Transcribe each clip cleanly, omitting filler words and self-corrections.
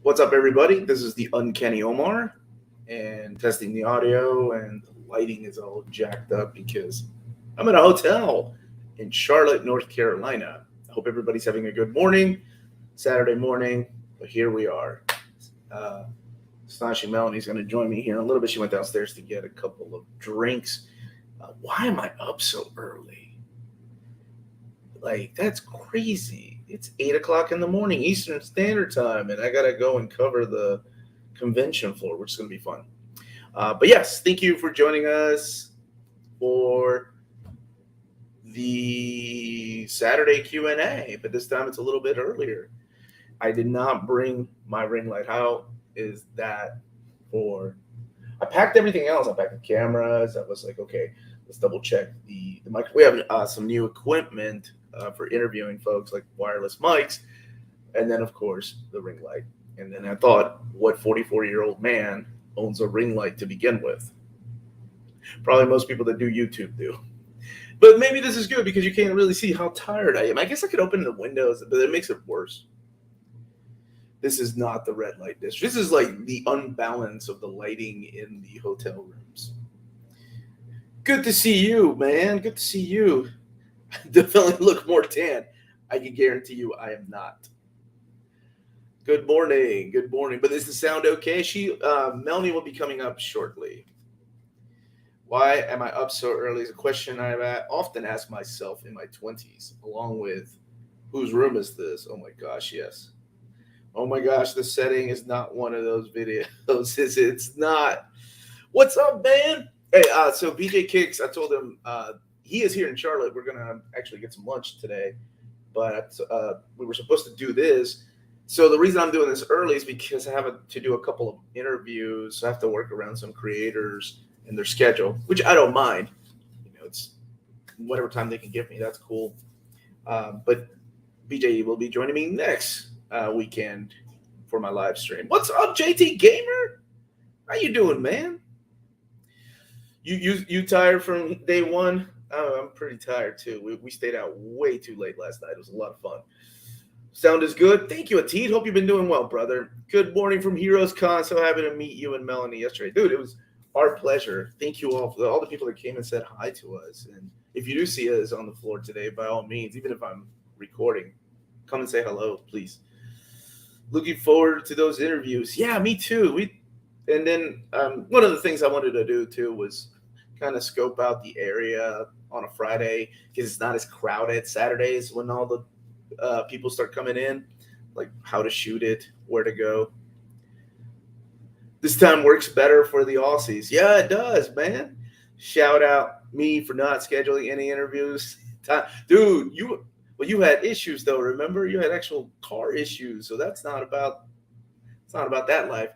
What's up, everybody? This is the Uncanny Omar, and testing the audio, and the lighting is all jacked up because I'm in a hotel in Charlotte, North Carolina. I hope everybody's having a good morning, Saturday morning, but here we are. Uh, Astonishing Melanie's going to join me here in a little bit. She went downstairs to get a couple of drinks. Why am I up so early? Like, that's crazy. It's 8 o'clock in the morning, Eastern Standard Time, and I got to go and cover the convention floor, which is going to be fun. But yes, thank you for joining us for the Saturday Q&A, but this time it's a little bit earlier. I did not bring my ring light. How is that for? I packed everything else. I packed the cameras. I was like, okay, let's double check the mic. We have some new equipment for interviewing folks, like wireless mics, and then of course the ring light. And then I thought, what 44-year-old man owns a ring light to begin with? Probably most people that do YouTube do. But maybe this is good because you can't really see how tired I am. I guess I could open the windows, but it makes it worse. This is not the red light district. This is like the unbalance of the lighting in the hotel rooms. Good to see you, man. Good to see you. Definitely look more tan. I can guarantee you I am not. Good morning. Good morning. But is the sound okay? Melanie will be coming up shortly. Why am I up so early is a question I often ask myself in my 20s, along with, whose room is this? Oh my gosh, yes. Oh my gosh, the setting is not one of those videos. It's not. What's up, man? Hey, so BJ Kicks, I told him he is here in Charlotte. We're going to actually get some lunch today, but we were supposed to do this. So the reason I'm doing this early is because I have to do a couple of interviews. So I have to work around some creators and their schedule, which I don't mind. It's whatever time they can give me. That's cool. But BJ will be joining me next weekend for my live stream. What's up, JT Gamer? How you doing, man? You tired from day one? Oh, I'm pretty tired too. We stayed out way too late last night. It was a lot of fun. Sound is good. Thank you, Ateed. Hope you've been doing well, brother. Good morning from Heroes Con. So happy to meet you and Melanie yesterday. Dude, it was our pleasure. Thank you all for all the people that came and said hi to us. And if you do see us on the floor today, by all means, even if I'm recording, come and say hello, please. Looking forward to those interviews. Yeah, me too. And then one of the things I wanted to do too was kind of scope out the area on a Friday because it's not as crowded. Saturdays when all the people start coming in, like how to shoot it, where to go. This time works better for the Aussies. Yeah, it does, man. Shout out me for not scheduling any interviews. Dude, you had issues though. Remember, you had actual car issues, so it's not about that life.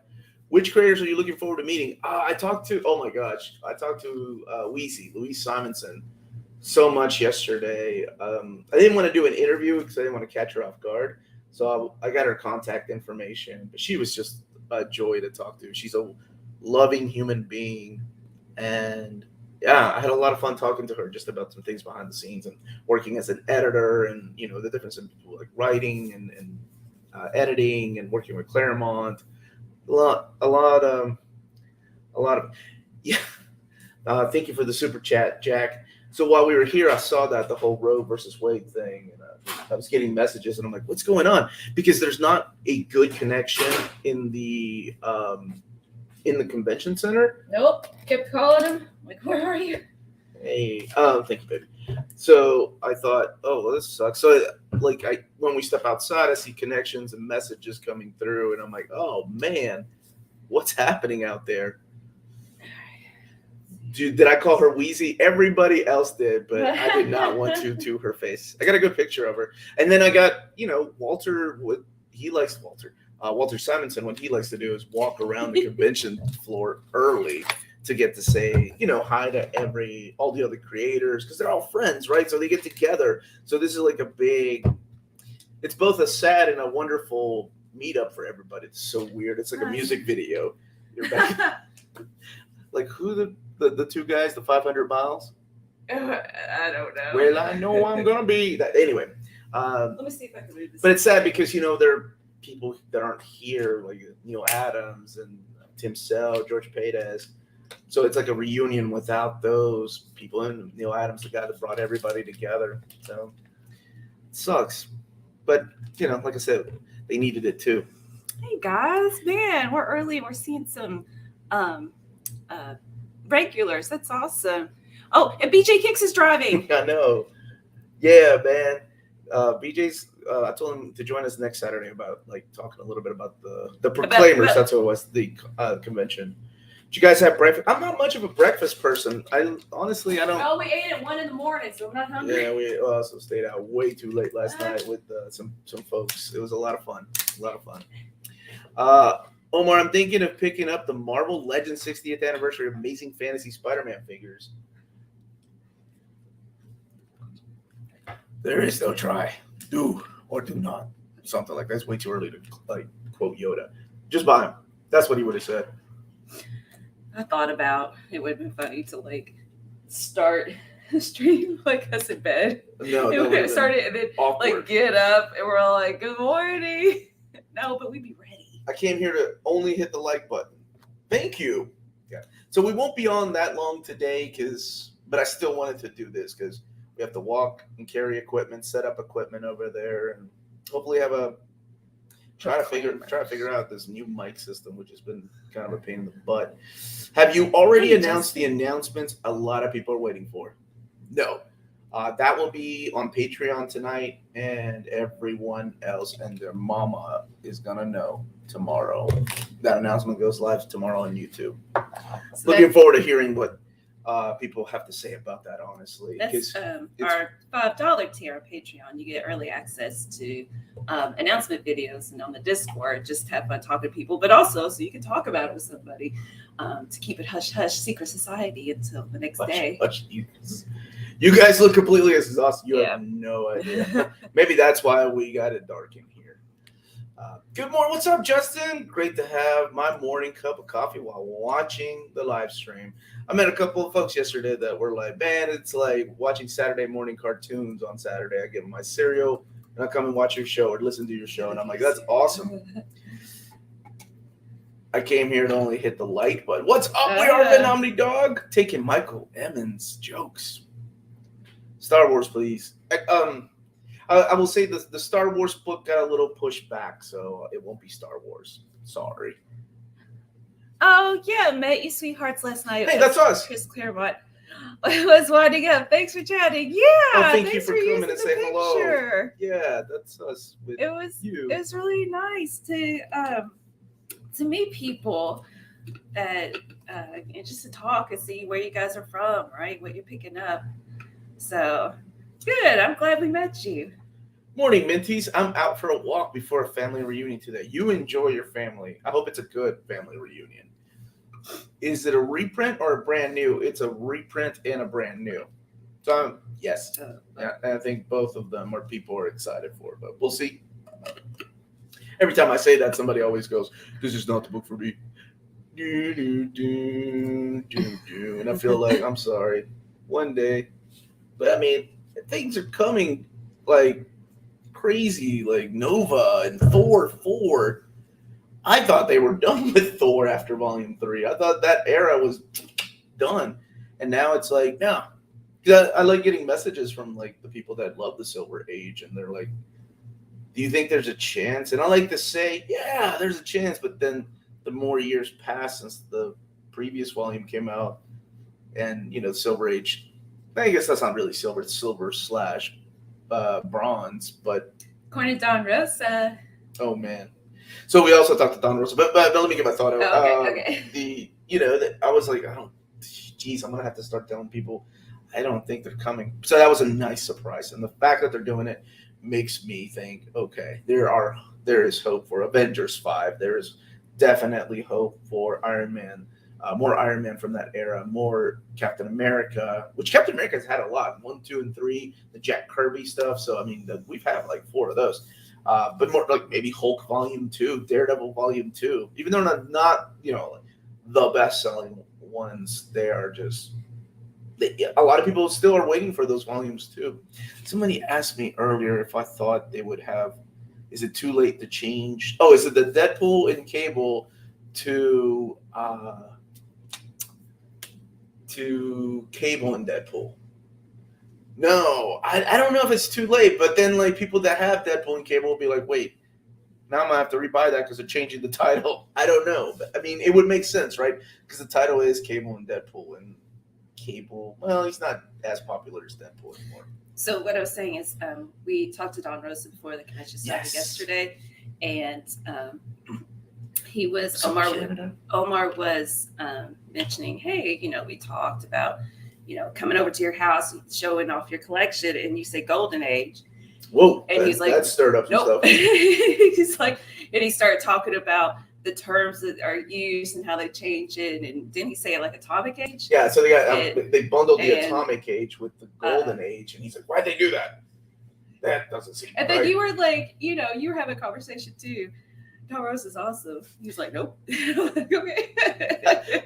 Which creators are you looking forward to meeting? I talked to Weezy, Louise Simonson, so much yesterday. I didn't want to do an interview because I didn't want to catch her off guard. So I got her contact information, but she was just a joy to talk to. She's a loving human being. And yeah, I had a lot of fun talking to her just about some things behind the scenes and working as an editor and, the difference in like writing and editing and working with Claremont. A lot of, yeah. Thank you for the super chat, Jack. So while we were here, I saw that the whole Roe versus Wade thing, and I was getting messages, and I'm like, "What's going on?" Because there's not a good connection in the convention center. Nope. Kept calling him. Like, where are you? Hey, thank you, baby. So I thought, oh, well, this sucks. So when we step outside, I see connections and messages coming through, and I'm like, oh man, what's happening out there? Dude, did I call her Wheezy? Everybody else did, but I did not want to her face. I got a good picture of her. And then I got, Walter, Walter Simonson, what he likes to do is walk around the convention floor early to get to say, hi to all the other creators because they're all friends, right? So they get together. So this is like it's both a sad and a wonderful meetup for everybody. It's so weird. It's like a music video. You're back. Like who the two guys, the 500 miles? I don't know. Well, I know I'm gonna be that anyway. Let me see if I can read this. But it's sad because they're people that aren't here, like Neil Adams and Tim Sell, George Pates. So it's like a reunion without those people. And Neil Adams, the guy that brought everybody together. So it sucks. But, like I said, they needed it too. Hey guys, man, we're early. We're seeing some regulars. That's awesome. Oh, and BJ Kicks is driving. I know. Yeah, man. BJ's. I told him to join us next Saturday about talking a little bit about the Proclaimers. That's what it was, the convention. Did you guys have breakfast? I'm not much of a breakfast person. I don't. Oh, we ate at 1 a.m, so I'm not hungry. Yeah, we also stayed out way too late last night with some folks. It was a lot of fun. Omar, I'm thinking of picking up the Marvel Legends 60th anniversary Amazing Fantasy Spider-Man figures. There is no try. Do or do not. Something like that's way too early to quote Yoda. Just buy him. That's what he would have said. I thought about it would have been funny to start a stream us in bed. No, it started and then awkward. Get up and we're all like, good morning. No, but we'd be ready. I came here to only hit the like button. Thank you. Yeah. So we won't be on that long today but I still wanted to do this because we have to walk and carry equipment, set up equipment over there, and hopefully have try to figure out this new mic system, which has been kind of a pain in the butt. Have you already announced the announcements a lot of people are waiting for? No. That will be on Patreon tonight, and everyone else and their mama is going to know tomorrow. That announcement goes live tomorrow on YouTube. So looking forward to hearing what people have to say about that, honestly. That's our $5 tier on Patreon. You get early access to announcement videos, and on the Discord, just have fun talking to people, but also so you can talk about it with somebody to keep it hush-hush, secret society until the next day. Hush. You guys look completely exhausted. You have no idea. Maybe that's why we got it dark in here. Good morning. What's up, Justin? Great to have my morning cup of coffee while watching the live stream. I met a couple of folks yesterday that were like, man, it's like watching Saturday morning cartoons on Saturday. I give them my cereal, and I come and watch your show or listen to your show. And I'm like, that's awesome. I came here to only hit the like button. What's up? We are the Omni Dog taking Michael Emmons jokes. Star Wars, please. I will say the Star Wars book got a little pushed back, so it won't be Star Wars. Sorry. Oh, yeah. Met you sweethearts last night. Hey, that's us. Chris Claremont was winding up. Thanks for chatting. Yeah. Oh, thank you for coming and saying hello. Yeah, that's us. It was really nice to meet people and just to talk and see where you guys are from, right? What you're picking up. So good. I'm glad we met you. Morning, Minties. I'm out for a walk before a family reunion today. You enjoy your family. I hope it's a good family reunion. Is it a reprint or a brand new? It's a reprint and a brand new. So, yes. I think both of them people are excited for, but we'll see. Every time I say that, somebody always goes, this is not the book for me. And I feel like, I'm sorry. One day. But, I mean, things are coming like crazy, like Nova and Thor 4. I thought they were done with Thor after Volume 3. I thought that era was done. And now it's like, no. I like getting messages from like the people that love the Silver Age, and they're like, do you think there's a chance? And I like to say, yeah, there's a chance. But then the more years pass since the previous volume came out, and, Silver Age, I guess that's not really silver, it's silver/bronze, but According to Don Rosa. Oh man. So we also talked to Don Rosa, but let me get my thought out. Okay. I was like, I'm gonna have to start telling people I don't think they're coming. So that was a nice surprise. And the fact that they're doing it makes me think, okay, there is hope for Avengers 5. There is definitely hope for Iron Man. More Iron Man from that era, more Captain America, which Captain America has had a lot, 1, 2, and 3, the Jack Kirby stuff. So, I mean, we've had like 4 of those, but more like maybe Hulk Volume 2, Daredevil Volume 2, even though they're not, the best-selling ones, they are just, a lot of people still are waiting for those volumes too. Somebody asked me earlier if I thought they would have is it too late to change? Oh, is it the Deadpool in Cable to Cable and Deadpool? No, I don't know if it's too late, but then like people that have Deadpool and Cable will be like, wait, now I'm gonna have to rebuy that because they're changing the title. I don't know, but I mean, it would make sense, right? Because the title is Cable and Deadpool, and Cable, well, he's not as popular as Deadpool anymore. So what I was saying is, we talked to Don Rosa before the convention started yesterday, and he was Omar was mentioning, hey, we talked about coming over to your house, showing off your collection, and you say Golden Age. Whoa! And he's like, that stirred up some stuff. He's like, and he started talking about the terms that are used and how they change it, and didn't he say it like Atomic Age? Yeah, so they bundled the Atomic Age with the Golden Age, and he's like, why'd they do that? That doesn't seem and right. Then you were like, you were having a conversation too. Don Rosa is awesome. He's like, nope. Okay.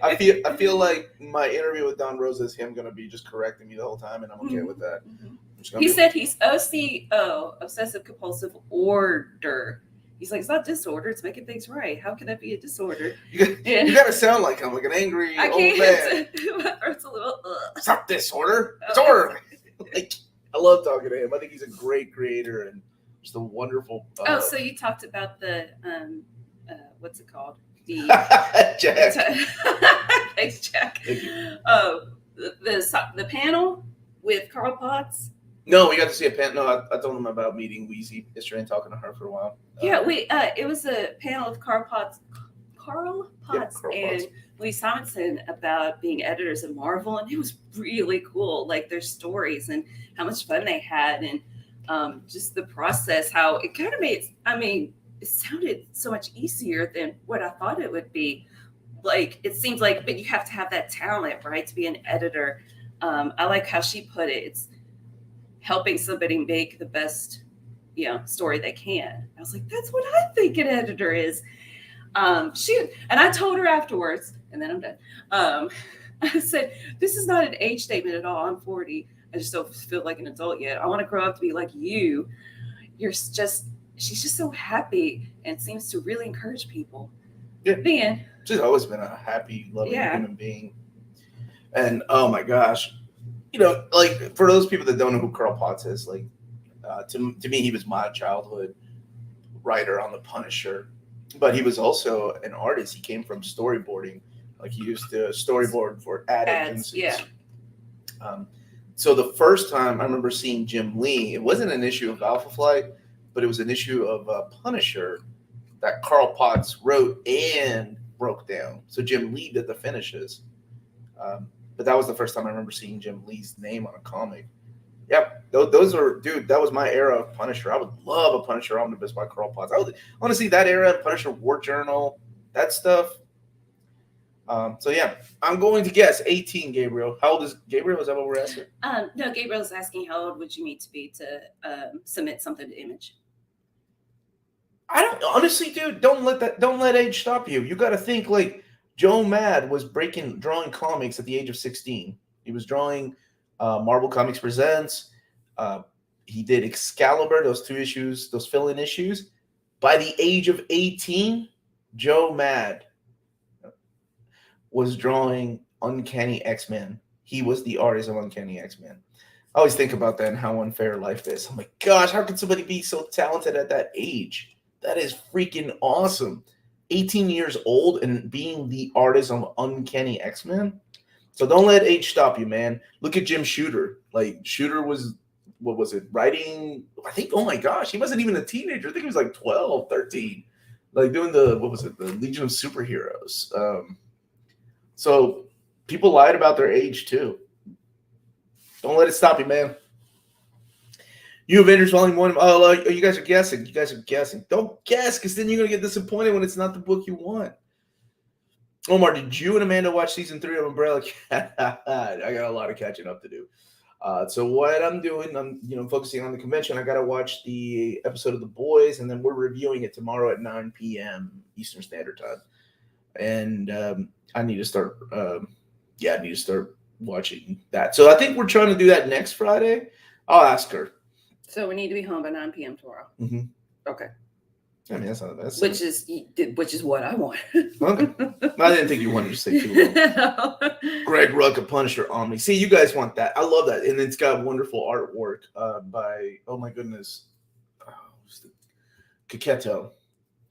I feel like my interview with Don Rosa is him going to be just correcting me the whole time, and I'm okay with that. Mm-hmm. He said he's OCO, obsessive compulsive order. He's like, it's not disorder, it's making things right. How can that be a disorder? You got to sound like him, like an angry old man. It's a little, It's not disorder. It's order. Like, I love talking to him. I think he's a great creator and just a wonderful. So you talked about the what's it called? The Jack. Thanks, Jack. Thank you. The panel with Carl Potts. No, we got to see a panel. No, I told him about meeting Wheezy yesterday and talking to her for a while. It was a panel of Carl Potts and Lee Simonson about being editors at Marvel, and it was really cool. Like their stories and how much fun they had, and just the process, how it kind of made. I mean, it sounded so much easier than what I thought it would be. Like it seems like, but you have to have that talent, right, to be an editor. I like how she put it. It's helping somebody make the best, story they can. I was like, that's what I think an editor is. And I told her afterwards, and then I'm done. I said, this is not an age statement at all. I'm 40. I just don't feel like an adult yet. I want to grow up to be like you. She's just so happy and seems to really encourage people. Yeah. Man. She's always been a happy, loving human being. And oh my gosh, like for those people that don't know who Carl Potts is, like to me, he was my childhood writer on The Punisher, but he was also an artist. He came from storyboarding. Like he used to storyboard for ad agencies. Yeah. So the first time I remember seeing Jim Lee, it wasn't an issue of Alpha Flight, but it was an issue of Punisher that Carl Potts wrote and broke down. So Jim Lee did the finishes. But that was the first time I remember seeing Jim Lee's name on a comic. Yep, those are, dude, that was my era of Punisher. I would love a Punisher Omnibus by Carl Potts. I want to see that era, Punisher War Journal, that stuff. So yeah, I'm going to guess 18, Gabriel. How old is Gabriel? Is that what we're asking? No, Gabriel's asking how old would you need to be to submit something to Image? I don't, honestly, dude, don't let age stop you. You got to think like Joe Mad was drawing comics at the age of 16. He was drawing Marvel Comics Presents. He did Excalibur, those 2 issues, those fill-in issues. By the age of 18, Joe Mad was drawing Uncanny X-Men. He was the artist of Uncanny X-Men. I always think about that and how unfair life is. I'm like, gosh, how can somebody be so talented at that age? That is freaking awesome. 18 years old and being the artist of Uncanny X-Men. So don't let age stop you, man. Look at Jim Shooter. Like, Shooter was, what was it, writing? I think, oh my gosh, he wasn't even a teenager. I think he was like 12, 13. Like doing the Legion of Superheroes. So people lied about their age too. Don't let it stop you, man. New Avengers Volume 1. Oh, you guys are guessing. You guys are guessing. Don't guess, because then you're going to get disappointed when it's not the book you want. Omar, did you and Amanda watch season 3 of Umbrella? I got a lot of catching up to do. So what I'm doing, I'm focusing on the convention. I got to watch the episode of The Boys, and then we're reviewing it tomorrow at 9 p.m. Eastern Standard Time. And I need to start. I need to start watching that. So I think we're trying to do that next Friday. I'll ask her. So we need to be home by 9 p.m. tomorrow. Mm-hmm. Okay. I mean, that's not the best. Which is what I want. Okay. I didn't think you wanted to say too long. No. Greg Rucka, Punisher, Omni. See, you guys want that. I love that. And it's got wonderful artwork by, oh my goodness, Kaketto.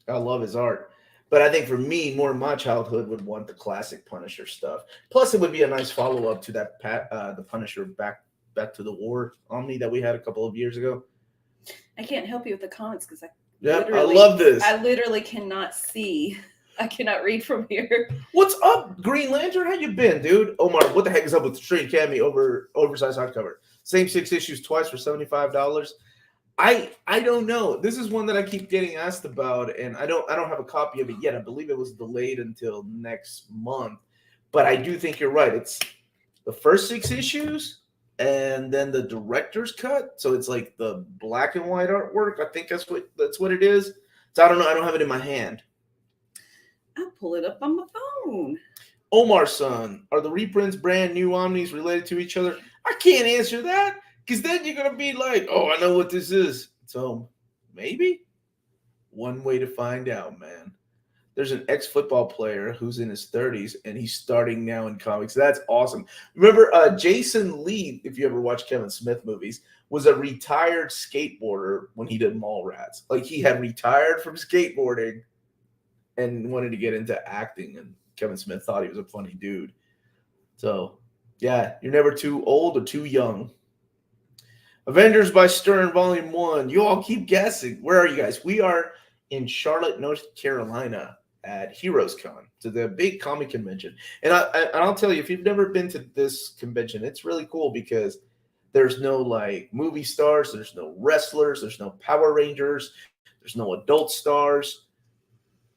I love his art. But I think for me, more of my childhood would want the classic Punisher stuff. Plus, it would be a nice follow-up to that the Punisher Back to the War Omni that we had a couple of years ago. I can't help you with the comments because I love this. I literally cannot see. I cannot read from here. What's up, Green Lantern? How you been, dude? Omar, what the heck is up with the Strange Academy oversized hardcover? Same 6 issues twice for $75. I don't know. This is one that I keep getting asked about, and I don't have a copy of it yet. I believe it was delayed until next month. But I do think you're right. It's the first 6 issues and then the director's cut. So it's like the black and white artwork. I think that's what it is. So I don't know. I don't have it in my hand. I'll pull it up on my phone. Omar, son, are the reprints brand new Omnis related to each other? I can't answer that because then you're going to be like, oh, I know what this is. So maybe one way to find out, man. There's an ex-football player who's in his 30s, and he's starting now in comics. That's awesome. Remember, Jason Lee, if you ever watch Kevin Smith movies, was a retired skateboarder when he did Mallrats. Like, he had retired from skateboarding and wanted to get into acting, and Kevin Smith thought he was a funny dude. So, yeah, you're never too old or too young. Avengers by Stern, Volume 1. You all keep guessing. Where are you guys? We are in Charlotte, North Carolina at Heroes Con, to the big comic convention. And I'll tell you, if you've never been to this convention, it's really cool because there's no like movie stars, there's no wrestlers, there's no Power Rangers, there's no adult stars.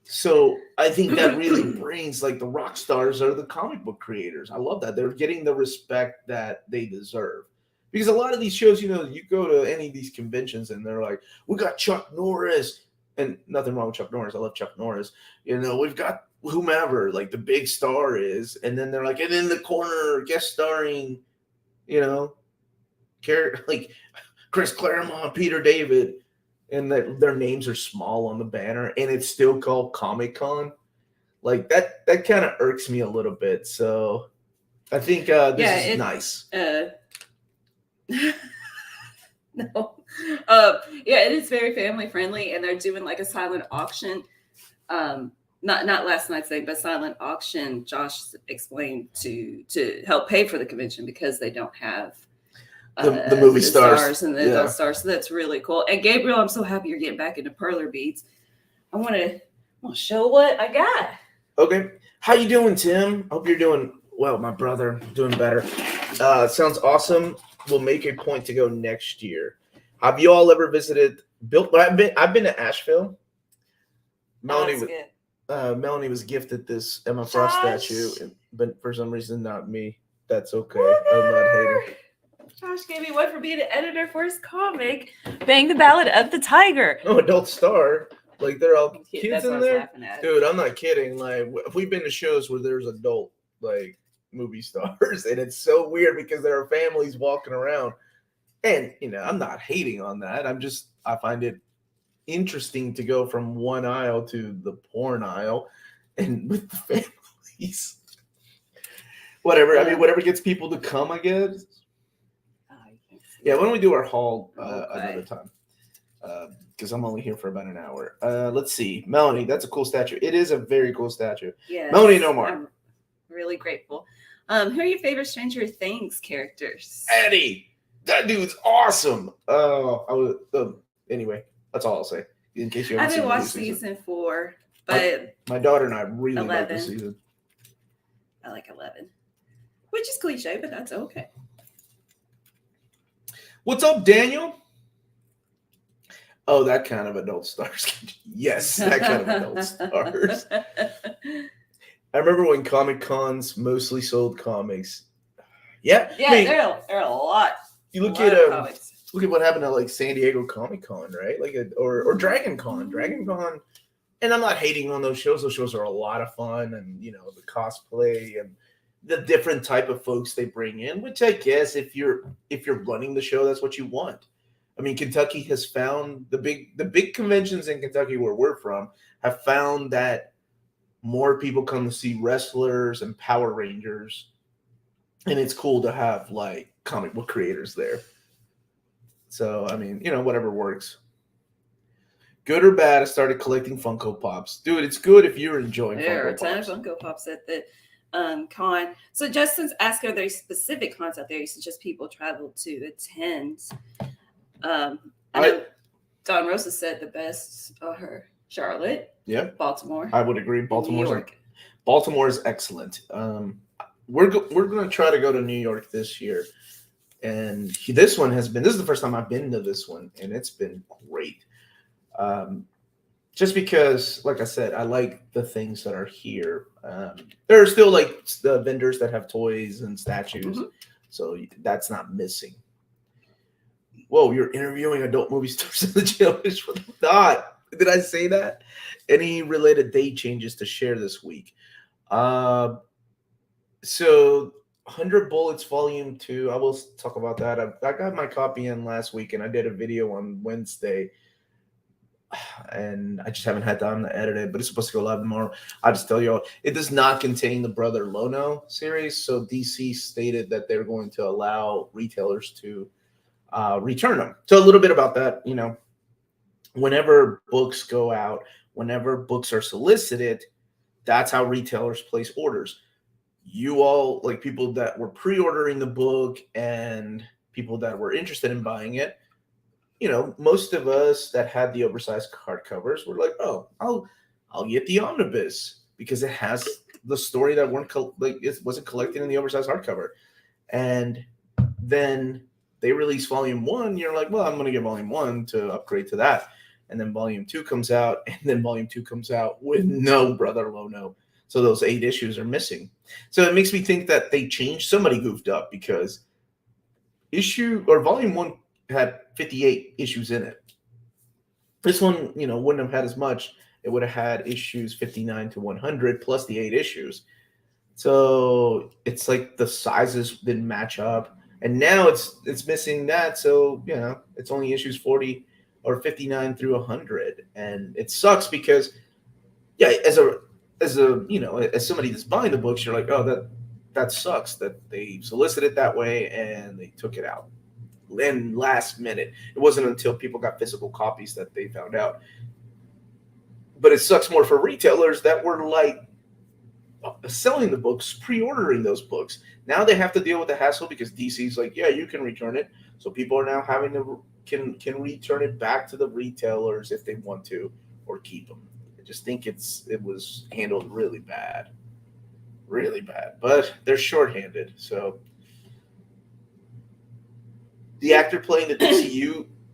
So I think that really brings like the rock stars are the comic book creators. I love that. They're getting the respect that they deserve. Because a lot of these shows, you go to any of these conventions and they're like, we got Chuck Norris. And nothing wrong with Chuck Norris. I love Chuck Norris. We've got whomever, like the big star is. And then they're like, and in the corner, guest starring, like Chris Claremont, Peter David. And their names are small on the banner. And it's still called Comic-Con. Like, that kind of irks me a little bit. So I think this is nice. No. It is very family friendly, and they're doing like a silent auction. Not last night's thing, but silent auction. Josh explained to help pay for the convention because they don't have the movie stars and the adult stars. So that's really cool. And Gabriel, I'm so happy you're getting back into perler beads. I want to show what I got. Okay, how you doing, Tim? Hope you're doing well, my brother. Doing better. Sounds awesome. We'll make a point to go next year. Have you all ever visited? I've been to Asheville. Melanie was gifted this Emma Frost statue, but for some reason not me. That's okay. I'm not hating. Josh gave me one for being an editor for his comic, Bang the Ballad of the Tiger. Oh, adult star. Like they're all kids That's in there. Dude, I'm not kidding. Like we've been to shows where there's adult like movie stars, and it's so weird because there are families walking around. And I'm not hating on that. I find it interesting to go from one aisle to the porn aisle and with the families. Whatever. I mean, whatever gets people to come, I guess. Yeah, why don't we do our haul another time? Because I'm only here for about an hour. Let's see. Melanie, that's a cool statue. It is a very cool statue. Yes, Melanie and Omar. I'm really grateful. Who are your favorite Stranger Things characters? Eddie. That dude's awesome. Anyway, that's all I'll say. In case you haven't watched season 4, but my daughter and I really like this season. I like 11, which is cliche, but that's okay. What's up, Daniel? Oh, that kind of adult stars. Yes, that kind of adult stars. I remember when Comic Cons mostly sold comics. Yeah, there are a lot. You look at what happened at like San Diego Comic Con, right? Like or Dragon Con. Dragon Con, and I'm not hating on those shows. Those shows are a lot of fun, and the cosplay and the different type of folks they bring in. Which I guess if you're running the show, that's what you want. I mean, Kentucky has found the big conventions in Kentucky where we're from have found that more people come to see wrestlers and Power Rangers, and it's cool to have like comic book creators there. So I mean, whatever works. Good or bad, I started collecting Funko Pops. Dude, it's good if you're enjoying There are Funko a ton of Pops. Funko Pops at the con. So Justin's asking, are there specific cons out there you suggest people travel to attend? I know Don Rosa said the best are her Charlotte, Baltimore. I would agree. New York. Baltimore is excellent. We're going to try to go to New York this year. And this is the first time I've been to this one, and it's been great. Just because, like I said, I like the things that are here. There are still like the vendors that have toys and statues, so that's not missing. Whoa, you're interviewing adult movie stars in the jailfish with thought. Did I say that? Any related date changes to share this week? So 100 Bullets Volume 2, I will talk about that. I got my copy in last week, and I did a video on Wednesday, and I just haven't had time to edit it, but it's supposed to go live tomorrow. I'll just tell you all, it does not contain the Brother Lono series, so DC stated that they're going to allow retailers to return them. So a little bit about that, whenever books go out, whenever books are solicited, that's how retailers place orders. You all, like people that were pre-ordering the book and people that were interested in buying it, most of us that had the oversized hardcovers were like, oh, I'll get the omnibus because it has the story that it wasn't collected in the oversized hardcover. And then they release volume 1, you're like, well, I'm going to get volume 1 to upgrade to that. And then volume 2 comes out, and then volume 2 comes out with no Brother Lono. So those 8 issues are missing. So it makes me think that they changed. Somebody goofed up because volume 1 had 58 issues in it. This one, wouldn't have had as much. It would have had issues 59 to 100 plus the 8 issues. So it's like the sizes didn't match up. And now it's missing that. So, it's only issues 40 or 59 through 100. And it sucks because, as somebody that's buying the books, you're like, oh, that sucks that they solicited it that way and they took it out. Then last minute. It wasn't until people got physical copies that they found out. But it sucks more for retailers that were like selling the books, pre-ordering those books. Now they have to deal with the hassle because DC's like, yeah, you can return it. So people are now having to can return it back to the retailers if they want to, or keep them. I just think it was handled really bad. But they're shorthanded. So the actor playing the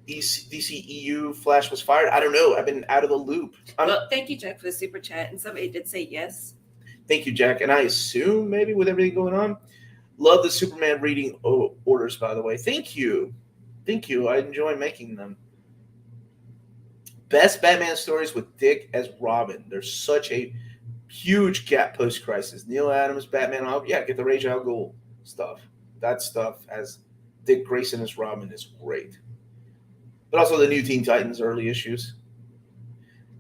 DCEU Flash was fired. I don't know. I've been out of the loop. Well, thank you, Jack, for the super chat. And somebody did say yes. Thank you, Jack. And I assume maybe with everything going on, love the Superman reading orders, by the way. Thank you. I enjoy making them. Best Batman stories with Dick as Robin. There's such a huge gap post-crisis. Neil Adams, Batman. Get the Ra's al Ghul stuff. That stuff as Dick Grayson as Robin is great. But also the new Teen Titans early issues.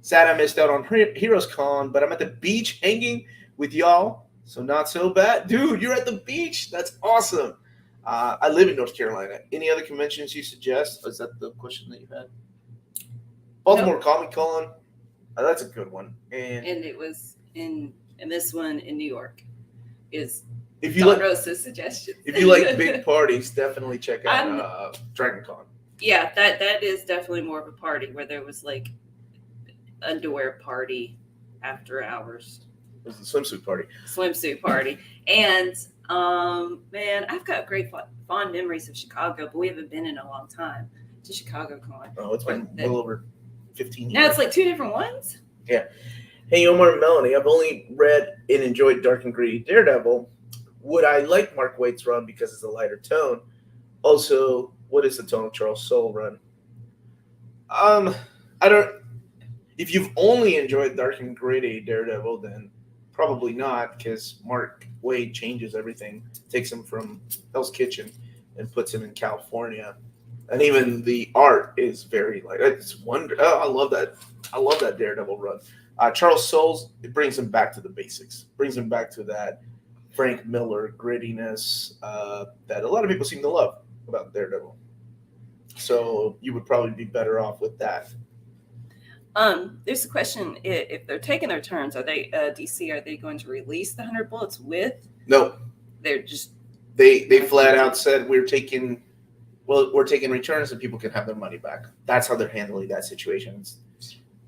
Sad I missed out on Heroes Con, but I'm at the beach hanging with y'all, so not so bad. Dude, you're at the beach? That's awesome. I live in North Carolina. Any other conventions you suggest? Is that the question that you had? Baltimore Comic Con. That's a good one. And it was in this one in New York. Is if you Don Rosa's suggestion. If you like big parties, definitely check out Dragon Con. Yeah, that is definitely more of a party where there was like underwear party after hours. It was a swimsuit party. And man, I've got great fond memories of Chicago, but we haven't been in a long time to Chicago Con. Oh, it's been well over 15 years. Now it's like 2 different ones? Yeah. Hey, Omar and Melanie, I've only read and enjoyed Dark and Greedy Daredevil. Would I like Mark Waid's run because it's a lighter tone? Also, what is the tone of Charles Soule run? I don't. If you've only enjoyed Dark and Gritty Daredevil, then probably not, because Mark Waid changes everything, takes him from Hell's Kitchen and puts him in California. And even the art is very like it's wonder. Oh, I love that. I love that Daredevil run. Charles Soules, it brings him back to the basics. Brings him back to that Frank Miller grittiness that a lot of people seem to love about Daredevil. So you would probably be better off with that. There's a question: if they're taking their turns, are they DC? Are they going to release the 100 bullets with? No, they're just they flat out said we're taking returns and people can have their money back. That's how they're handling that situation.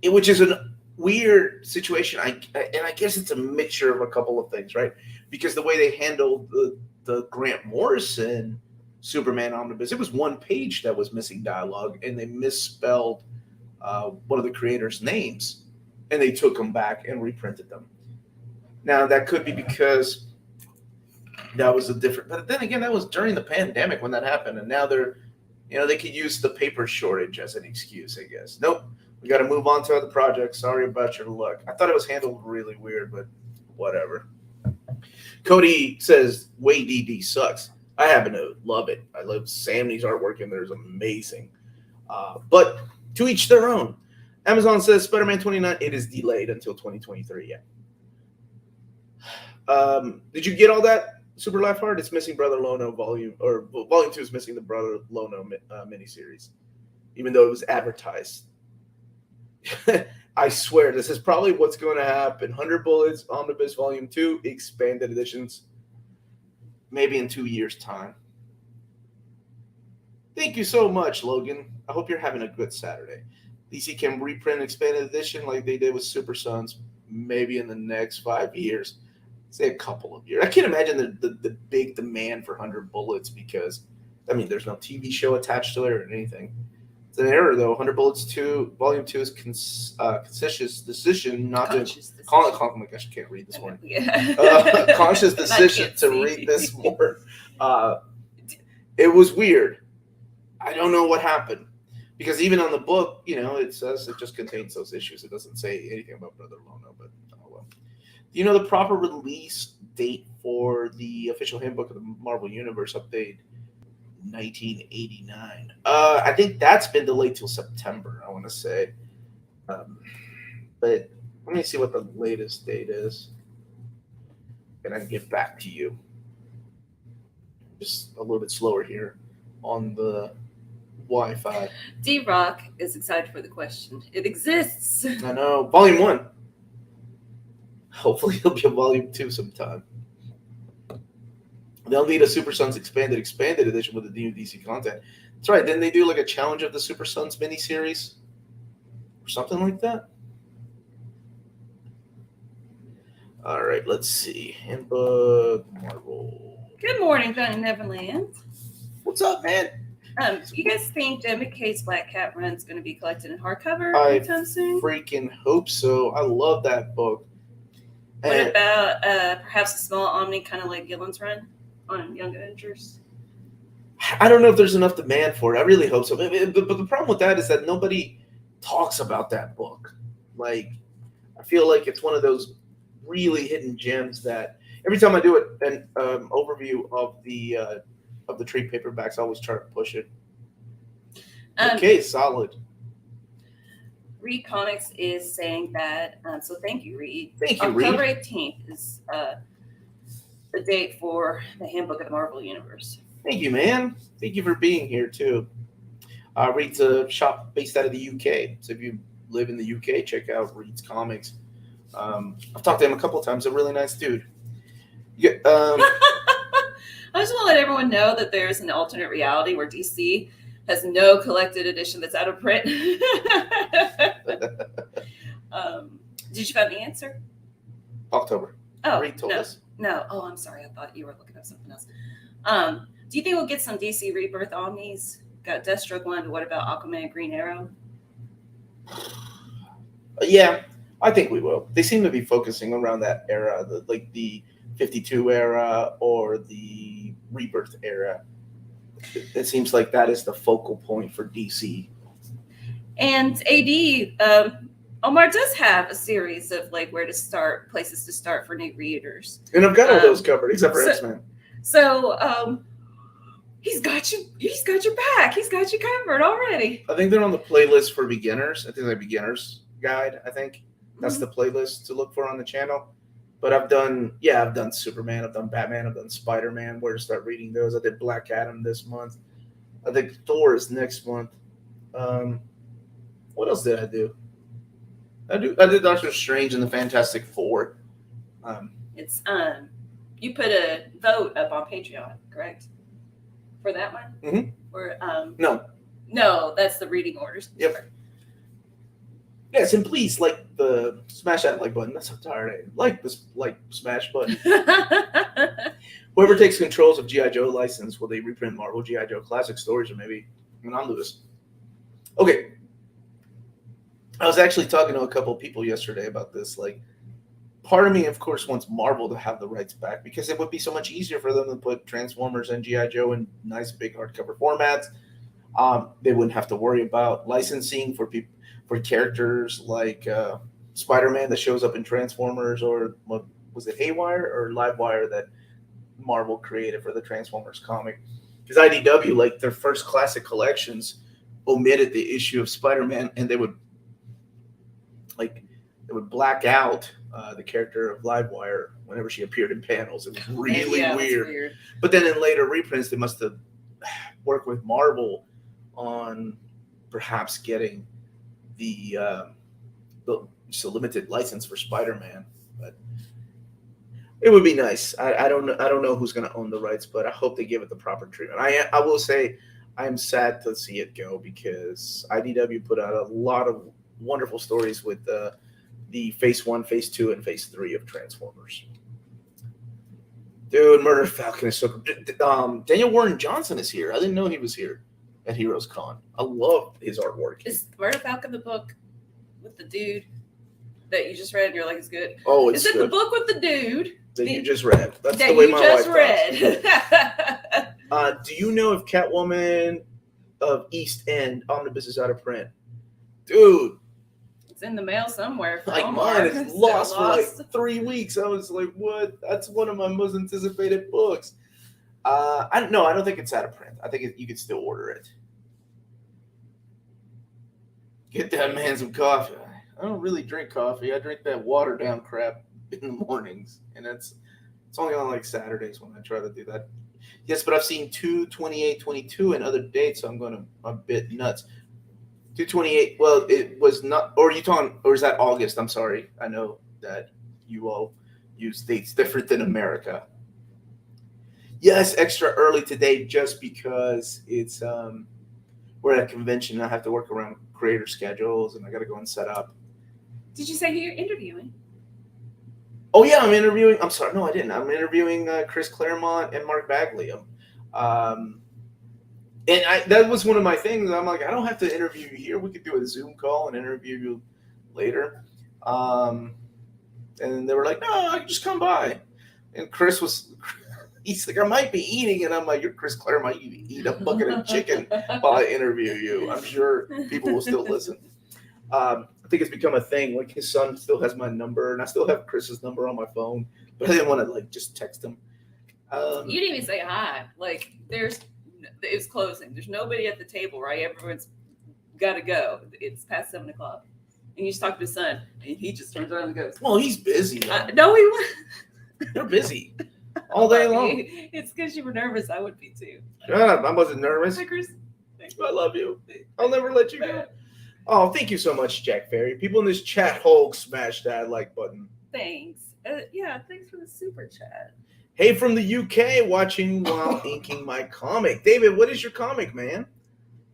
Which is a weird situation. I guess it's a mixture of a couple of things, right? Because the way they handled the Grant Morrison Superman omnibus, it was one page that was missing dialogue, and they misspelled one of the creators' names, and they took them back and reprinted them. Now that could be because that was a different, but then again, that was during the pandemic when that happened, and now they could use the paper shortage as an excuse, I guess. Nope, we got to move on to other projects. Sorry about your luck. I thought it was handled really weird, but whatever. Cody says Way DD sucks. I happen to love it. I love Samney's artwork, and there's amazing. But to each their own. Amazon says Spider-Man 29. It is delayed until 2023. Yeah. Did you get all that? Super Laugh Hard. It's missing Brother Lono volume 2 is missing the Brother Lono miniseries, even though it was advertised. I swear this is probably what's going to happen. 100 Bullets Omnibus Volume 2 expanded editions, maybe in 2 years' time. Thank you so much, Logan. I hope you're having a good Saturday. DC can reprint an expanded edition like they did with Super Sons, maybe in the next 5 years. Say a couple of years. I can't imagine the big demand for 100 Bullets because, there's no TV show attached to it or anything. It's an error, though. 100 Bullets 2, Volume 2 is conscious decision not to call it. Oh my gosh, I can't read this one. Yeah. Conscious decision to read this more. It was weird. I don't know what happened because even on the book, it says it just contains those issues. It doesn't say anything about Brother Lono, but oh well. Do you know the proper release date for the official handbook of the Marvel Universe update? 1989. I think that's been delayed till September, I want to say. But let me see what the latest date is, and I can get back to you. Just a little bit slower here on the Wi-Fi. D-Rock is excited for the question. It exists. I know. Volume 1. Hopefully it'll be a Volume 2 sometime. They'll need a Super Sons expanded edition with the new DC content. That's right. Didn't they do like a challenge of the Super Sons miniseries or something like that? All right, let's see. Handbook Marvel. Good morning, Johnny Neverland. What's up, man? You guys think McKay's Black Cat run is going to be collected in hardcover anytime soon? Freaking hope so. I love that book. What about perhaps a small Omni, kind of like Gillen's run on Young Avengers? I don't know if there's enough demand for it. I really hope so. But the problem with that is that nobody talks about that book. Like, I feel like it's one of those really hidden gems that every time I do an overview of the trade paperbacks, I always try to push it. Okay, solid. Reed Comics is saying that, so thank you, Reed. Thank you, October Reed. 18th is the date for the Handbook of the Marvel Universe. Thank you, man. Thank you for being here, too. Reed's a shop based out of the UK. So if you live in the UK, check out Reed's Comics. I've talked to him a couple of times. A really nice dude. Yeah, I just want to let everyone know that there's an alternate reality where DC has no collected edition that's out of print. Did you find the answer? October. Oh, Reed told us. No. Oh, I'm sorry. I thought you were looking up something else. Do you think we'll get some DC Rebirth Omnis? Got Deathstroke one, but what about Aquaman and Green Arrow? Yeah, I think we will. They seem to be focusing around that era, like the 52 era or the Rebirth era. It seems like that is the focal point for DC. And AD, Omar does have a series of like where to start, places to start for new readers. And I've got all those covered, except for X-Men. So He's got you. He's got your back. He's got you covered already. I think they're on the playlist for beginners. I think they're beginner's guide. I think that's the playlist to look for on the channel. But I've done Superman, I've done Batman, I've done Spider-Man. Where to start reading those? I did Black Adam this month. I think Thor is next month. What else did I do? I did Doctor Strange and the Fantastic Four. It's you put a vote up on Patreon, correct? For that one? Mm-hmm. Or No, that's the reading orders. Yep. Yes, and please smash that like button. That's so tired. Smash button. Whoever takes controls of G.I. Joe license, will they reprint Marvel G.I. Joe classic stories or maybe Omnibus? Okay. I was actually talking to a couple people yesterday about this. Part of me, of course, wants Marvel to have the rights back because it would be so much easier for them to put Transformers and G.I. Joe in nice big hardcover formats. They wouldn't have to worry about licensing for characters like Spider-Man that shows up in Transformers, or what was it, Haywire or Livewire that Marvel created for the Transformers comic? Because IDW, their first classic collections, omitted the issue of Spider-Man, and they would black out the character of Livewire whenever she appeared in panels. It was really weird. But then in later reprints, they must have worked with Marvel on perhaps getting the limited license for Spider-Man. But it would be nice. I don't know who's going to own the rights, but I hope they give it the proper treatment. I will say I am sad to see it go because IDW put out a lot of wonderful stories with the Phase 1, Phase 2, and Phase 3 of Transformers. Dude, Murder Falcon is so good. Daniel Warren Johnson is here. I didn't know he was here at Heroes Con. I love his artwork. Is Murder Falcon the book with the dude that you just read and you're like, it's good? Oh, it's good. Is it good. the book with the dude? That you just read. That's the way my wife read. Do you know if Catwoman of East End Omnibus is out of print? Dude. It's in the mail somewhere. Omar. Mine is lost for 3 weeks. I was like, what? That's one of my most anticipated books. I don't think it's out of print. I think you can still order it. Get that man some coffee. I don't really drink coffee. I drink that watered down crap in the mornings, and it's only on Saturdays when I try to do that. Yes, but I've seen 2/28/22 and other dates, so I'm going a bit nuts. 2/28. Well, it was not. Or are you talking? Or is that August? I'm sorry. I know that you all use dates different than America. Yes, extra early today just because it's we're at a convention and I have to work around creator schedules and I got to go and set up. Did you say who you're interviewing? Oh yeah, I'm interviewing. I'm sorry, no, I didn't. I'm interviewing Chris Claremont and Mark Bagley. And that was one of my things. I'm like, I don't have to interview you here. We could do a Zoom call and interview you later. And they were like, no, I can just come by. And he's like, I might be eating. And I'm like, you're Chris Claremont. You eat a bucket of chicken while I interview you. I'm sure people will still listen. I think it's become a thing. His son still has my number, and I still have Chris's number on my phone, but I didn't want to just text him. You didn't even say hi. It's closing. There's nobody at the table, right? Everyone's got to go. It's past 7 o'clock, and you just talk to his son, and he just turns around and goes. Well, he's busy. No, he was. They're busy all day long. It's because you were nervous. I would be too. Shut up! I wasn't nervous. Hi, Chris. I love you. I'll never let you go. Oh, thank you so much, Jack Ferry. People in this chat hole smash that like button. Thanks. Thanks for the super chat. Hey, from the UK, watching while inking my comic. David, what is your comic, man?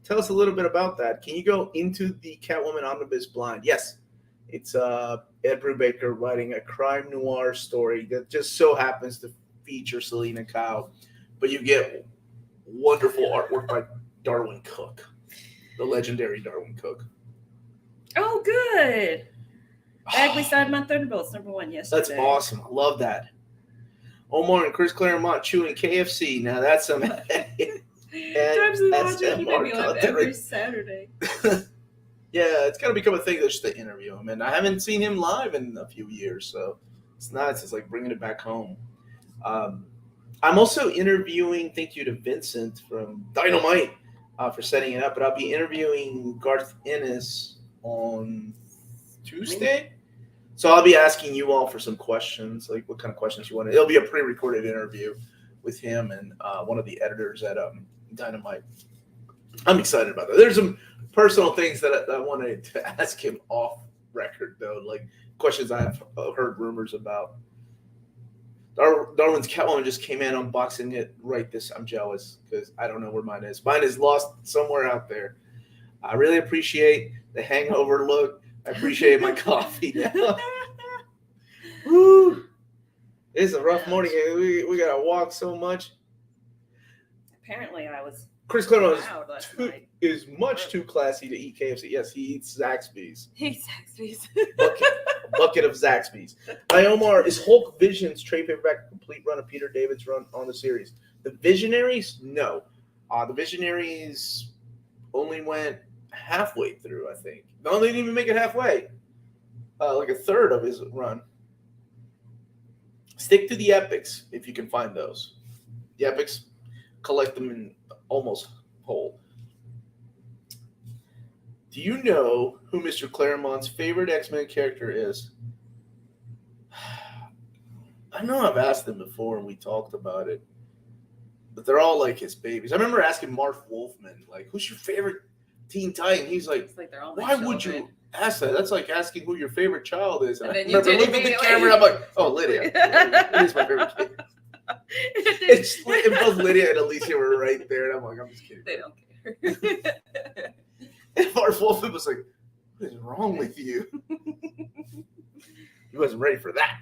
Tell us a little bit about that. Can you go into the Catwoman Omnibus blind? Yes. It's Ed Brubaker writing a crime noir story that just so happens to feature Selena Kyle. But you get wonderful artwork by Darwin Cook, the legendary Darwin Cook. Oh, good. Bagley signed my Thunderbolts #1 yesterday. That's awesome. I love that. Omar and Chris Claremont chewing KFC. Now that's some Times of Logic, you made me laugh every Saturday. Yeah, it's going to become a thing just to interview him. And I haven't seen him live in a few years, so it's nice. It's like bringing it back home. I'm also interviewing, thank you to Vincent from Dynamite for setting it up, but I'll be interviewing Garth Ennis on Tuesday. So I'll be asking you all for some questions, like what kind of questions you want. It'll be a pre-recorded interview with him and one of the editors at Dynamite. I'm excited about that. There's some personal things that I wanted to ask him off record, though, like questions I've heard rumors about. Darwin's Catwoman just came in unboxing it right this. I'm jealous because I don't know where mine is. Mine is lost somewhere out there. I really appreciate the hangover look. I appreciate my coffee now. Woo! It's a rough morning. We gotta walk so much. Apparently, I was. Chris Claremont is much too classy to eat KFC. Yes, he eats Zaxby's. He eats Zaxby's. A bucket of Zaxby's. Hi, Omar. Is Hulk Vision's trade paperback a complete run of Peter David's run on the series? The Visionaries? No. The Visionaries only went halfway through, I think. No, they didn't even make it halfway. Like a third of his run. Stick to the epics if you can find those. The epics, collect them in almost whole. Do you know who Mr. Claremont's favorite X-Men character is? I know I've asked him before and we talked about it, but they're all like his babies. I remember asking Mark Wolfman, like, who's your favorite Teen Titan? He's like they're all why would you ask that? That's like asking who your favorite child is. And I remember looking at the camera, I'm like, oh, Lydia. Lydia's my favorite kid. And both Lydia and Alicia were right there, and I'm like, I'm just kidding. They don't care. And Mark Wolfman was like, what is wrong with you? He wasn't ready for that.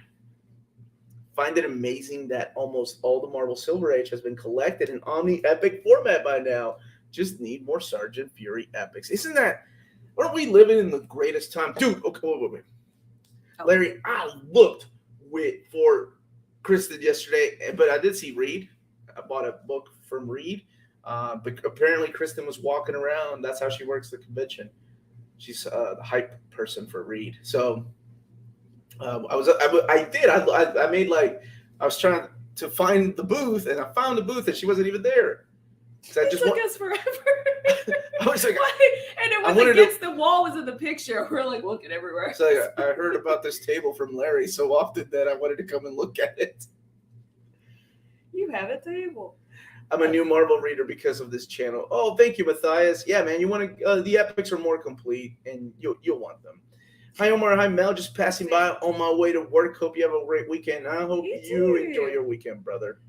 Find it amazing that almost all the Marvel Silver Age has been collected in Omni Epic format by now. Just need more Sergeant Fury epics. Isn't that? Aren't we living in the greatest time, dude? Okay, wait. Larry, I looked for Kristen yesterday, but I did see Reed. I bought a book from Reed, but apparently Kristen was walking around. That's how she works the convention. She's the hype person for Reed. So I was trying to find the booth, and I found the booth, and she wasn't even there. It took us forever. I was like, and it was against the wall, was in the picture. We're like looking everywhere. So I heard about this table from Larry so often that I wanted to come and look at it. You have a table. I'm a new Marvel reader because of this channel. Oh, thank you, Matthias. Yeah, man, you want to? The epics are more complete, and you'll want them. Hi, Omar. Hi, Mel. Just passing by on my way to work. Hope you have a great weekend. I hope you enjoy your weekend, brother.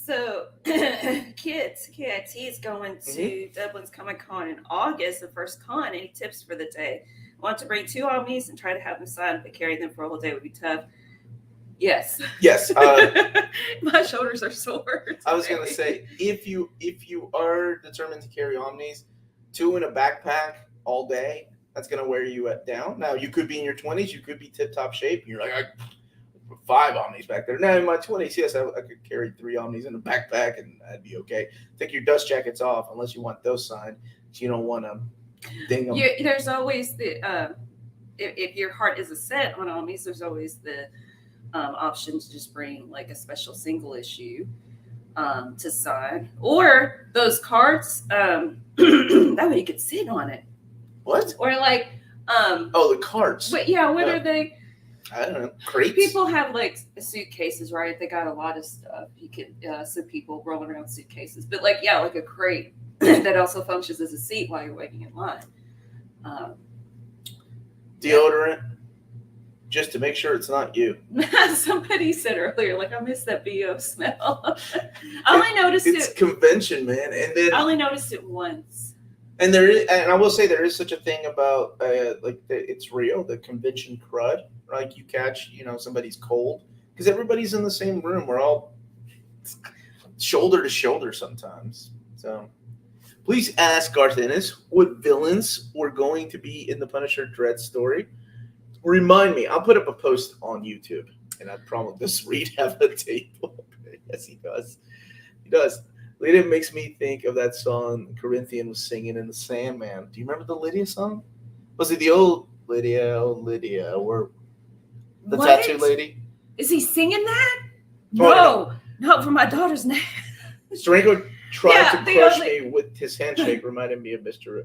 So, KIT is going to Dublin's Comic-Con in August, the first con. Any tips for the day? I want to bring 2 Omnis and try to have them signed, but carry them for a whole day would be tough. Yes. My shoulders are sore. I was going to say, if you are determined to carry Omnis, 2 in a backpack all day, that's going to wear you down. Now, you could be in your 20s. You could be tip-top shape. You're like, 5 Omnis back there. Now in my 20s, yes, I could carry 3 Omnis in a backpack and I'd be okay. Take your dust jackets off unless you want those signed. So you don't want to ding them. There's always the if your heart is a set on Omnis, there's always the option to just bring like a special single issue to sign, or those cards. That way you could sit on it. What? Or like the cards. But yeah, what are they? I don't know. Crates? People have like suitcases, right? They got a lot of stuff. You could see people rolling around suitcases, but like a crate that also functions as a seat while you're waiting in line. Deodorant, just to make sure it's not you. Somebody said earlier, like, I miss that BO smell. I only noticed it's convention, man, and then I only noticed it once. And I will say there is such a thing about it's real, the convention crud. Like you catch, somebody's cold because everybody's in the same room. We're all shoulder to shoulder sometimes. So please ask Garth Ennis what villains were going to be in the Punisher Dread story. Remind me. I'll put up a post on YouTube, and I promise this Reed have a table. Yes, he does. He does. Lydia makes me think of that song Corinthian was singing in the Sandman. Do you remember the Lydia song? Was it the old Lydia, or the tattoo lady? Is he singing that? No. No, for my daughter's name. Steranko tried to crush only... me with his handshake, reminded me of Mr.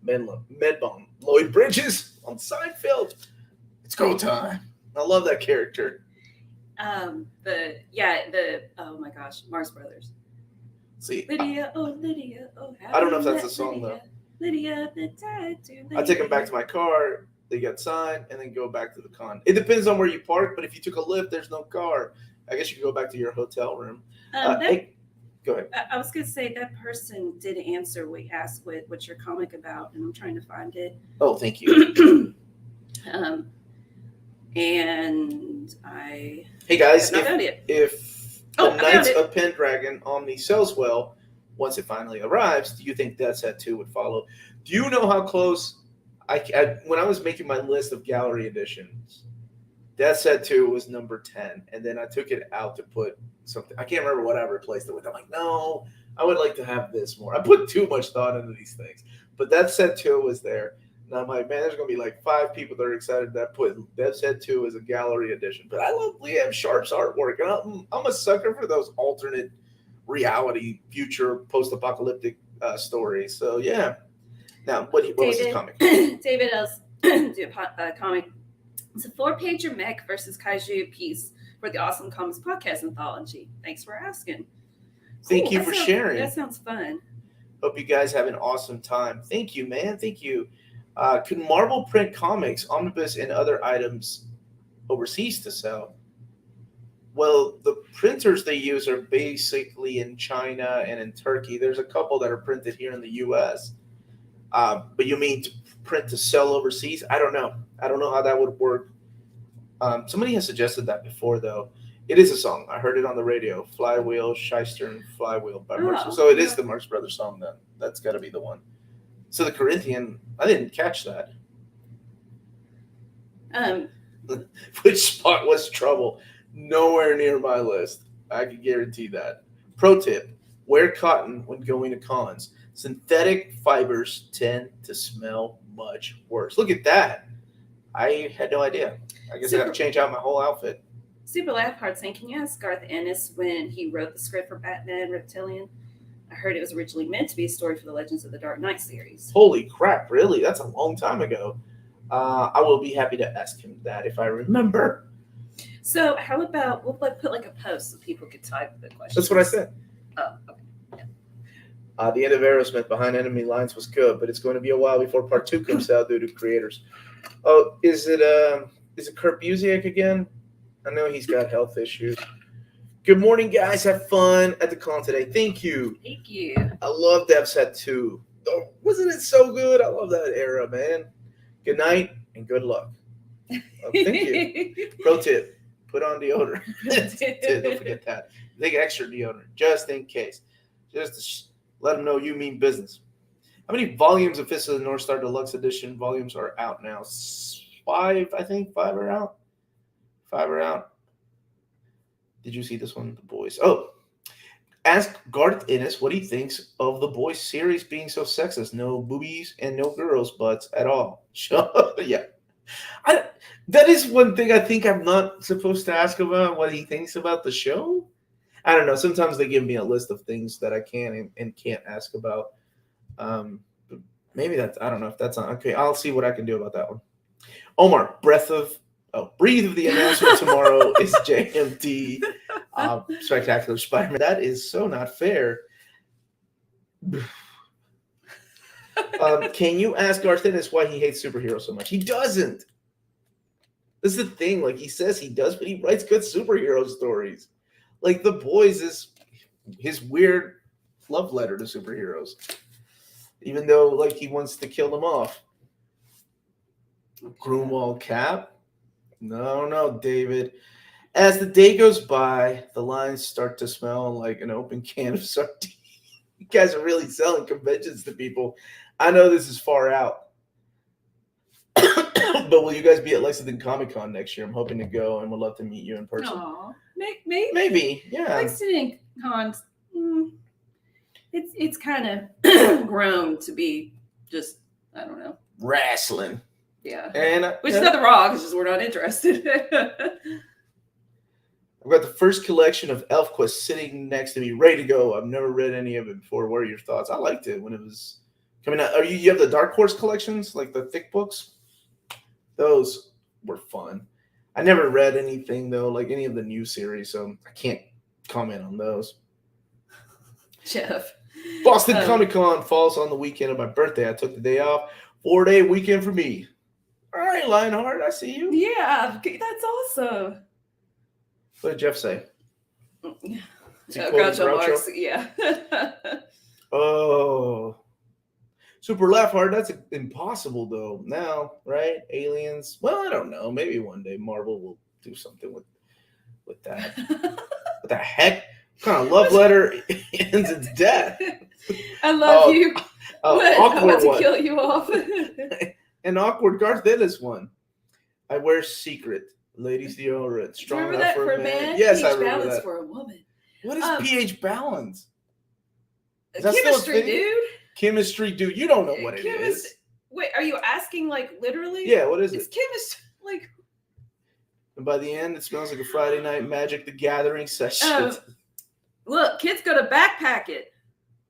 Medbone. Lloyd Bridges on Seinfeld. It's go time. I love that character. Oh my gosh, Mars Brothers. See, Lydia, Lydia, I don't know if that's the song though. Lydia, the tattoo. I take them back to my car. They get signed, and then go back to the con. It depends on where you park, but if you took a lift, there's no car. I guess you can go back to your hotel room. Hey, go ahead. I was going to say that person did answer what you asked what's your comic about, and I'm trying to find it. Oh, thank you. And I... Hey, guys, if the Knights of Pendragon Omni sells well, once it finally arrives, do you think Death's Head 2 would follow? Do you know how close... when I was making my list of gallery editions, Death's Head 2 was number 10, and then I took it out to put something. I can't remember what I replaced it with. I'm like, no, I would like to have this more. I put too much thought into these things. But Death's Head 2 was there. And I'm like, man, there's going to be like 5 people that are excited that put Death's Head 2 as a gallery edition. But I love Liam Sharp's artwork, and I'm a sucker for those alternate reality, future, post-apocalyptic stories. So, yeah. Now, what was his comic? David else do a comic. It's a 4-pager mech versus kaiju piece for the Awesome Comics Podcast Anthology. Thanks for asking. Thank you for sharing. That sounds fun. Hope you guys have an awesome time. Thank you, man. Thank you. Could Marvel print comics, Omnibus, and other items overseas to sell? Well, the printers they use are basically in China and in Turkey. There's a couple that are printed here in the U.S., but you mean to print to sell overseas? I don't know. I don't know how that would work. Somebody has suggested that before, though. It is a song. I heard it on the radio. Flywheel, Shyster, and Flywheel by Marx. So it is the Marx Brothers song then. That's got to be the one. So the Corinthian, I didn't catch that. Which spot was trouble? Nowhere near my list. I can guarantee that. Pro tip, wear cotton when going to cons. Synthetic fibers tend to smell much worse. Look at that. I had no idea. I guess I got to change out my whole outfit. Super Laugh Hard saying, can you ask Garth Ennis when he wrote the script for Batman Reptilian? I heard it was originally meant to be a story for the Legends of the Dark Knight series. Holy crap, really? That's a long time ago. I will be happy to ask him that if I remember. So how about we'll put like a post so people could type the questions. That's what I said. Oh, okay. Yeah. The end of Aerosmith behind enemy lines was good, but it's going to be a while before part 2 comes out due to creators. Oh, is it Kurt Busiek again? I know he's got health issues. Good morning, guys. Have fun at the con today. Thank you. Thank you. I love Death's Head 2. Oh, wasn't it so good? I love that era, man. Good night and good luck. Oh, thank you. Pro tip, put on deodorant. Don't forget that. Take extra deodorant just in case. Just to let them know you mean business. How many volumes of Fist of the North Star Deluxe Edition volumes are out now? 5, I think. 5 are out. 5 are out. Did you see this one? The Boys. Oh, ask Garth Ennis what he thinks of the Boys series being so sexist. No boobies and no girls' butts at all. Yeah. That is one thing I think I'm not supposed to ask about, what he thinks about the show. I don't know. Sometimes they give me a list of things that I can and can't ask about. Maybe that's, I don't know if that's on. Okay, I'll see what I can do about that one. Omar, Breathe of the announcement tomorrow is JMT. Spectacular Spider-Man. That is so not fair. Can you ask Garth Ennis why he hates superheroes so much? He doesn't. This is the thing. Like, he says he does, but he writes good superhero stories. Like, The Boys is his weird love letter to superheroes. Even though, like, he wants to kill them off. Groomwall Cap. No, David. As the day goes by, the lines start to smell like an open can of sardines. You guys are really selling conventions to people. I know this is far out. But will you guys be at Lexington Comic Con next year? I'm hoping to go and would love to meet you in person. Aw, Maybe, yeah. Lexington Con, it's kind of grown to be just, I don't know. Wrestling. Yeah. And which is nothing wrong, it's just we're not interested. I've got the first collection of ElfQuest sitting next to me, ready to go. I've never read any of it before. What are your thoughts? I liked it when it was coming out. You have the Dark Horse collections, like the thick books? Those were fun. I never read anything, though, like any of the new series, so I can't comment on those. Jeff. Boston Comic Con falls on the weekend of my birthday. I took the day off. 4-day weekend for me. All right, Lionheart, I see you. Yeah, that's awesome. What did Jeff say? Groucho Marx, yeah. Oh. Super Laugh Hard, that's impossible, though. Now, right? Aliens. Well, I don't know. Maybe one day Marvel will do something with that. What the heck? What kind of love letter ends in death? I love you. Awkward to one. Kill you off. An awkward Garth Ennis one. I wear secret. Ladies deodorant. Strong remember enough that for a man. man? Yes, pH I remember balance that. for a woman. What is pH balance? Is that Chemistry, still a thing? dude. Chemistry, dude. You don't know what it is. Wait, are you asking like literally? Yeah, what is It's it? chemistry. Like, and by the end, it smells like a Friday Night Magic the Gathering session. look, kids go to backpack it.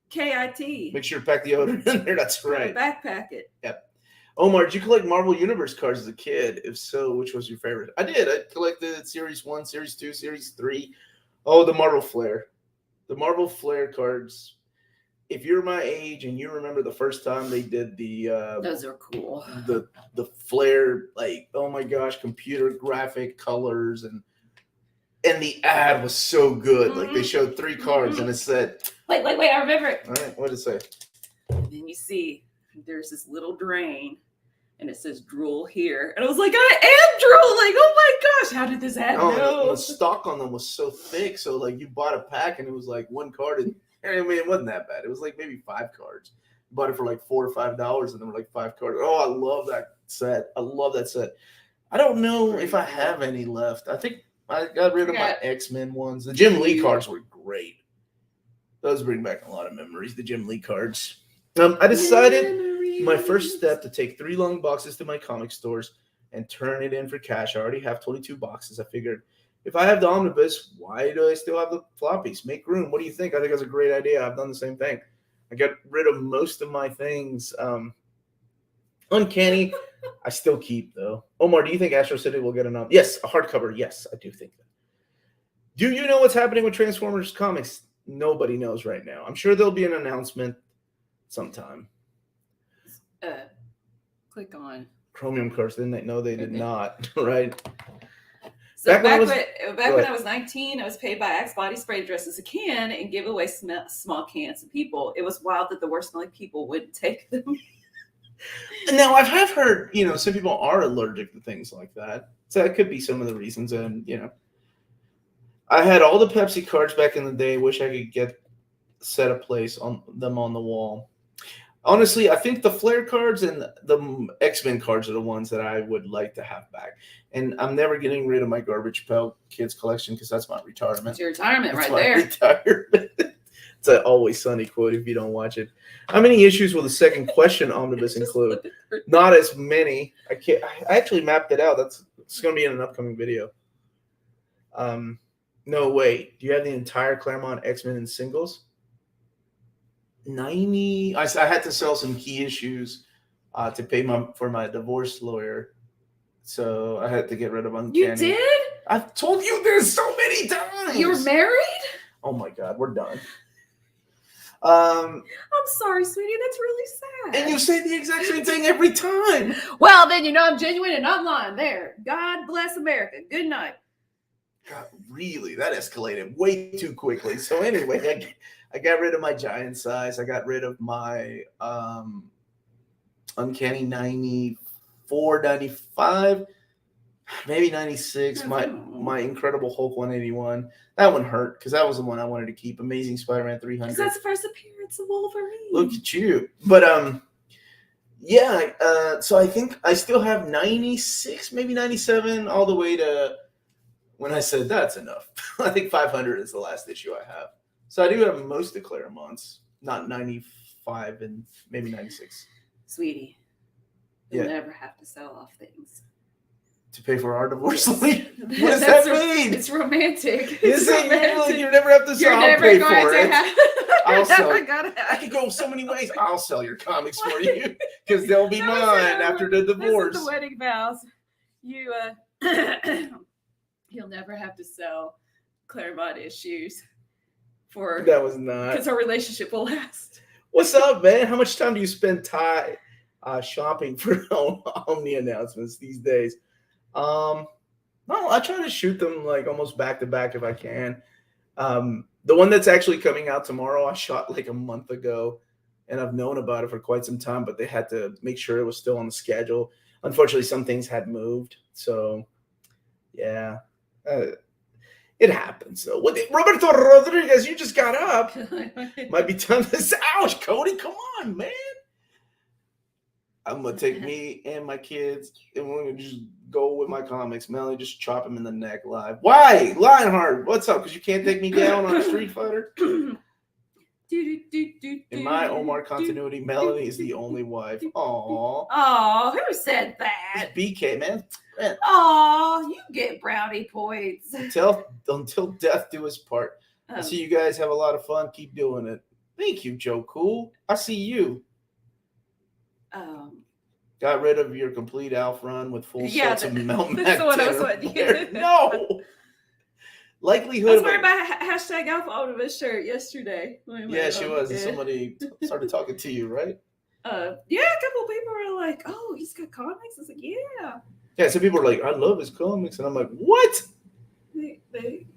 KIT. Make sure to pack the odor in there. That's right. Backpack it. Yep. Omar, did you collect Marvel Universe cards as a kid? If so, which was your favorite? I did. I collected Series 1, Series 2, Series 3. Oh, the Marvel Flair. The Marvel Flair cards. If you're my age and you remember the first time they did the those are cool. The Flair, like, oh my gosh, computer graphic colors and the ad was so good. Like they showed 3 cards and it said, Wait, I remember it. All right, what did it say? And then you see there's this little drain and it says drool here. And I was like, I am drooling. Oh my gosh, how did this happen? Oh, the stock on them was so thick. So like you bought a pack and it was like 1 card. And I mean, it wasn't that bad. It was like maybe 5 cards. Bought it for like $4 or $5 and there were like 5 cards. Oh, I love that set. I love that set. I don't know if I have any left. I think I got rid of my X-Men ones. The Jim Lee cards were great. Those bring back a lot of memories, the Jim Lee cards. I decided my first step to take 3 long boxes to my comic stores and turn it in for cash. I already have 22 boxes. I figured if I have the omnibus, why do I still have the floppies? Make room. What do you think? I think that's a great idea. I've done the same thing. I got rid of most of my things. Uncanny, I still keep, though. Omar, do you think Astro City will get an Yes, a hardcover. Yes, I do think that. Do you know what's happening with Transformers comics? Nobody knows right now. I'm sure there'll be an announcement sometime. Click on Chromium cards, didn't they? No, they did not. Right? So back when I was 19, I was paid by Axe Body Spray to dress as a can and give away small cans to people. It was wild that the worst smelling people wouldn't take them. Now, I have heard, some people are allergic to things like that. So that could be some of the reasons. And, I had all the Pepsi cards back in the day. Wish I could set a place on them on the wall. Honestly, I think the Flair cards and the X-Men cards are the ones that I would like to have back. And I'm never getting rid of my Garbage Pail Kids collection because that's my retirement. It's your retirement that's right there. Retirement. It's an Always Sunny quote if you don't watch it. How many issues will the second question omnibus include? Not as many. I actually mapped it out. It's going to be in an upcoming video. No, wait. Do you have the entire Claremont X-Men in singles? 90. I had to sell some key issues to pay for my divorce lawyer. So I had to get rid of Uncanny. You did? I've told you this so many times. You're married? Oh my God, we're done. I'm sorry, sweetie. That's really sad. And you say the exact same thing every time. Well, then I'm genuine and not lying. There. God bless America. Good night. God, really? That escalated way too quickly. So anyway, I got rid of my giant size. I got rid of my Uncanny 94, 95, maybe 96. My Incredible Hulk 181. That one hurt because that was the one I wanted to keep. Amazing Spider-Man 300. Because that's the first appearance of Wolverine. Look at you. But so I think I still have 96, maybe 97, all the way to when I said that's enough. I think 500 is the last issue I have. So I do have most of Claremont's, not 95 and maybe 96. Sweetie, you'll never have to sell off things. To pay for our divorce. What does that mean? It's romantic. Is it? You never have to sell. I'll pay for it. I'll sell. I could go so many ways. I'll sell your comics for you because they'll be mine after the divorce. This is the wedding vows. You, you'll never have to sell Claremont issues for. That was not. Because our relationship will last. What's up, man? How much time do you spend shopping for Omni announcements these days? No, I try to shoot them like almost back to back if I can. The one that's actually coming out tomorrow, I shot like a month ago, and I've known about it for quite some time, but they had to make sure it was still on the schedule. Unfortunately, some things had moved, so yeah, it happens. So, Roberto Rodriguez, you just got up. Might be time to. Ouch, Cody, come on, man. I'm gonna take me and my kids, and we're gonna just go with my comics. Melanie, just chop him in the neck live. Why, Lionheart? What's up? Because you can't take me down on a Street Fighter. In my Omar continuity, Melanie is the only wife. Aww. Oh, who said that? It's BK, man. Oh, you get brownie points. Until death do us part. I see you guys have a lot of fun. Keep doing it. Thank you, Joe Cool. I see you. Got rid of your complete Alf run with full sets of Melmac. That's what I was wondering. No. Likelihood. I was wearing my hashtag Alpha Omnibus shirt yesterday. Yeah, she was. And somebody started talking to you, right? Yeah, a couple of people were like, "Oh, he's got comics." I was like, "Yeah." Yeah, some people were like, "I love his comics," and I'm like, "What?" They...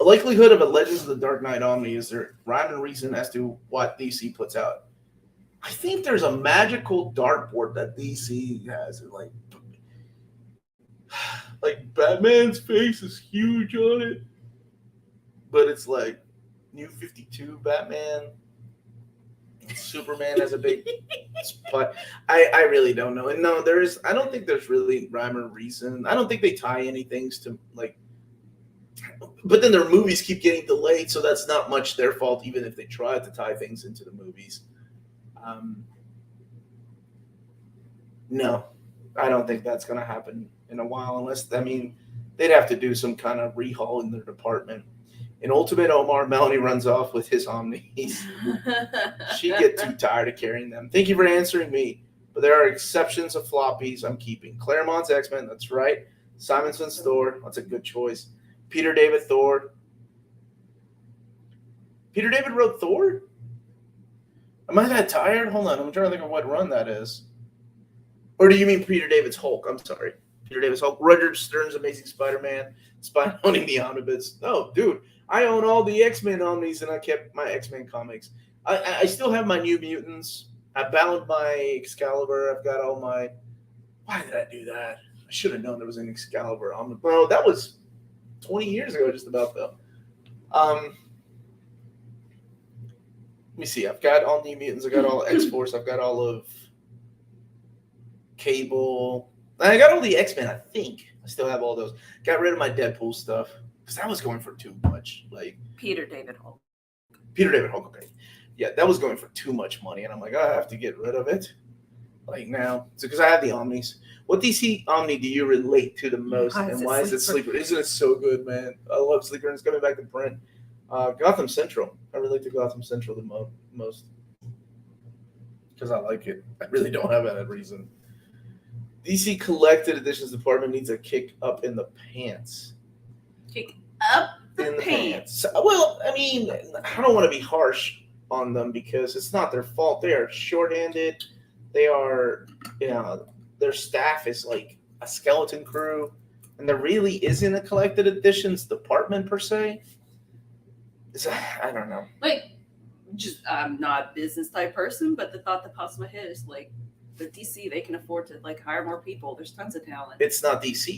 A likelihood of a Legends of the Dark Knight Omni is there rhyme and reason as to what DC puts out. I think there's a magical dartboard that DC has, like Batman's face is huge on it, but it's like New 52 Batman. Superman has a big spot. I really don't know. And no, I don't think there's really rhyme or reason. I don't think they tie any things to like, but then their movies keep getting delayed, so that's not much their fault, even if they try to tie things into the movies. No, I don't think that's going to happen in a while unless, they'd have to do some kind of rehaul in their department. In Ultimate Omar, Melanie runs off with his Omnis. She get too tired of carrying them. Thank you for answering me, but there are exceptions of floppies I'm keeping. Claremont's X-Men, that's right. Simonson's Thor, that's a good choice. Peter David Thor. Peter David wrote Thor? Am I that tired? Hold on, I'm trying to think of what run that is. Or do you mean Peter David's Hulk? I'm sorry. Peter David's Hulk. Roger Stern's Amazing Spider-Man. Owning the Omnibus. Oh, dude. I own all the X-Men Omnis, and I kept my X-Men comics. I still have my New Mutants. I bound my Excalibur. I've got all my... Why did I do that? I should have known there was an Excalibur Omnibus. Well, that was 20 years ago, just about, though. Let me see. I've got all New Mutants. I've got all X-Force. I've got all of Cable. I got all the X-Men, I think. I still have all those. Got rid of my Deadpool stuff because that was going for too much. Like Peter David Hulk. Okay. Yeah, that was going for too much money. And I'm like, I have to get rid of it. Like now. So because I have the Omnis. What DC Omni do you relate to the most? And why is it Sleeper? Isn't it so good, man? I love Sleeper, and it's coming back to print. Gotham Central. I relate to Gotham Central the most. Because I like it. I really don't have a reason. DC Collected Editions department needs a kick up in the pants. Kick up in the pants. Well, I don't want to be harsh on them because it's not their fault. They are shorthanded. They are, their staff is like a skeleton crew, and there really isn't a Collected Editions department per se. I don't know. I'm not a business type person, but the thought that pops in my head is like, the DC, they can afford to hire more people. There's tons of talent. It's not DC.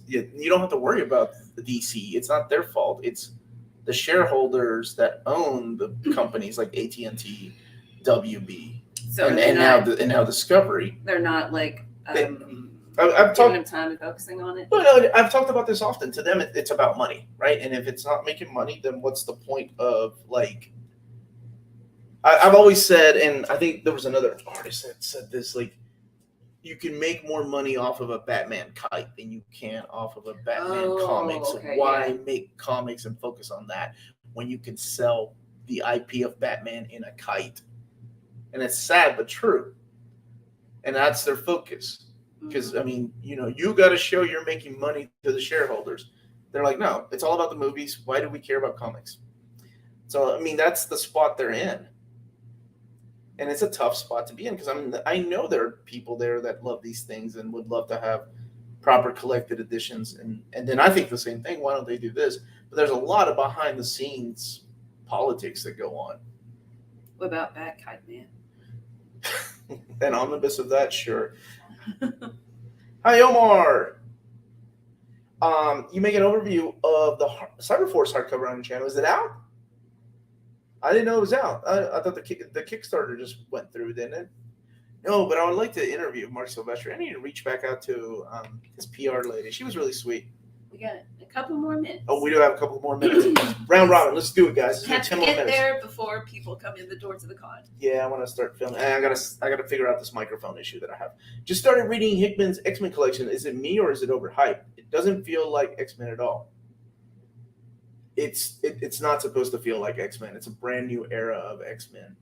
You don't have to worry about the DC. It's not their fault. It's the shareholders that own the companies like AT&T, WB, and now Discovery. They're not I've giving them time and focusing on it. Well, no, I've talked about this often. To them, it's about money, right? And if it's not making money, then what's the point of I've always said, and I think there was another artist that said this, you can make more money off of a Batman kite than you can off of a Batman Oh, comic. So okay, why yeah. make comics and focus on that when you can sell the IP of Batman in a kite? And it's sad but true. And that's their focus. Because I mean, you got to show you're making money to the shareholders. They're like, no, it's all about the movies. Why do we care about comics? So I mean, that's the spot they're in, and it's a tough spot to be in because I know there are people there that love these things and would love to have proper collected editions, and then I think the same thing. Why don't they do this? But there's a lot of behind the scenes politics that go on. What about Bat Kite Man? An omnibus of that, sure. Hi, Omar. You make an overview of the Cyberforce hardcover on your channel. Is it out? I didn't know it was out. I thought the Kickstarter just went through, didn't it? No, but I would like to interview Mark Silvestri. I need to reach back out to his PR lady. She was really sweet. We got a couple more minutes. Oh, we do have a couple more minutes. Round robin. Let's do it, guys. You have to 10 more get minutes. there before people come in the door to the con. Yeah, I want to start filming. I gotta figure out this microphone issue that I have. Just started reading Hickman's X-Men collection. Is it me or is it overhyped? It doesn't feel like X-Men at all. It's not supposed to feel like X-Men. It's a brand new era of X-Men.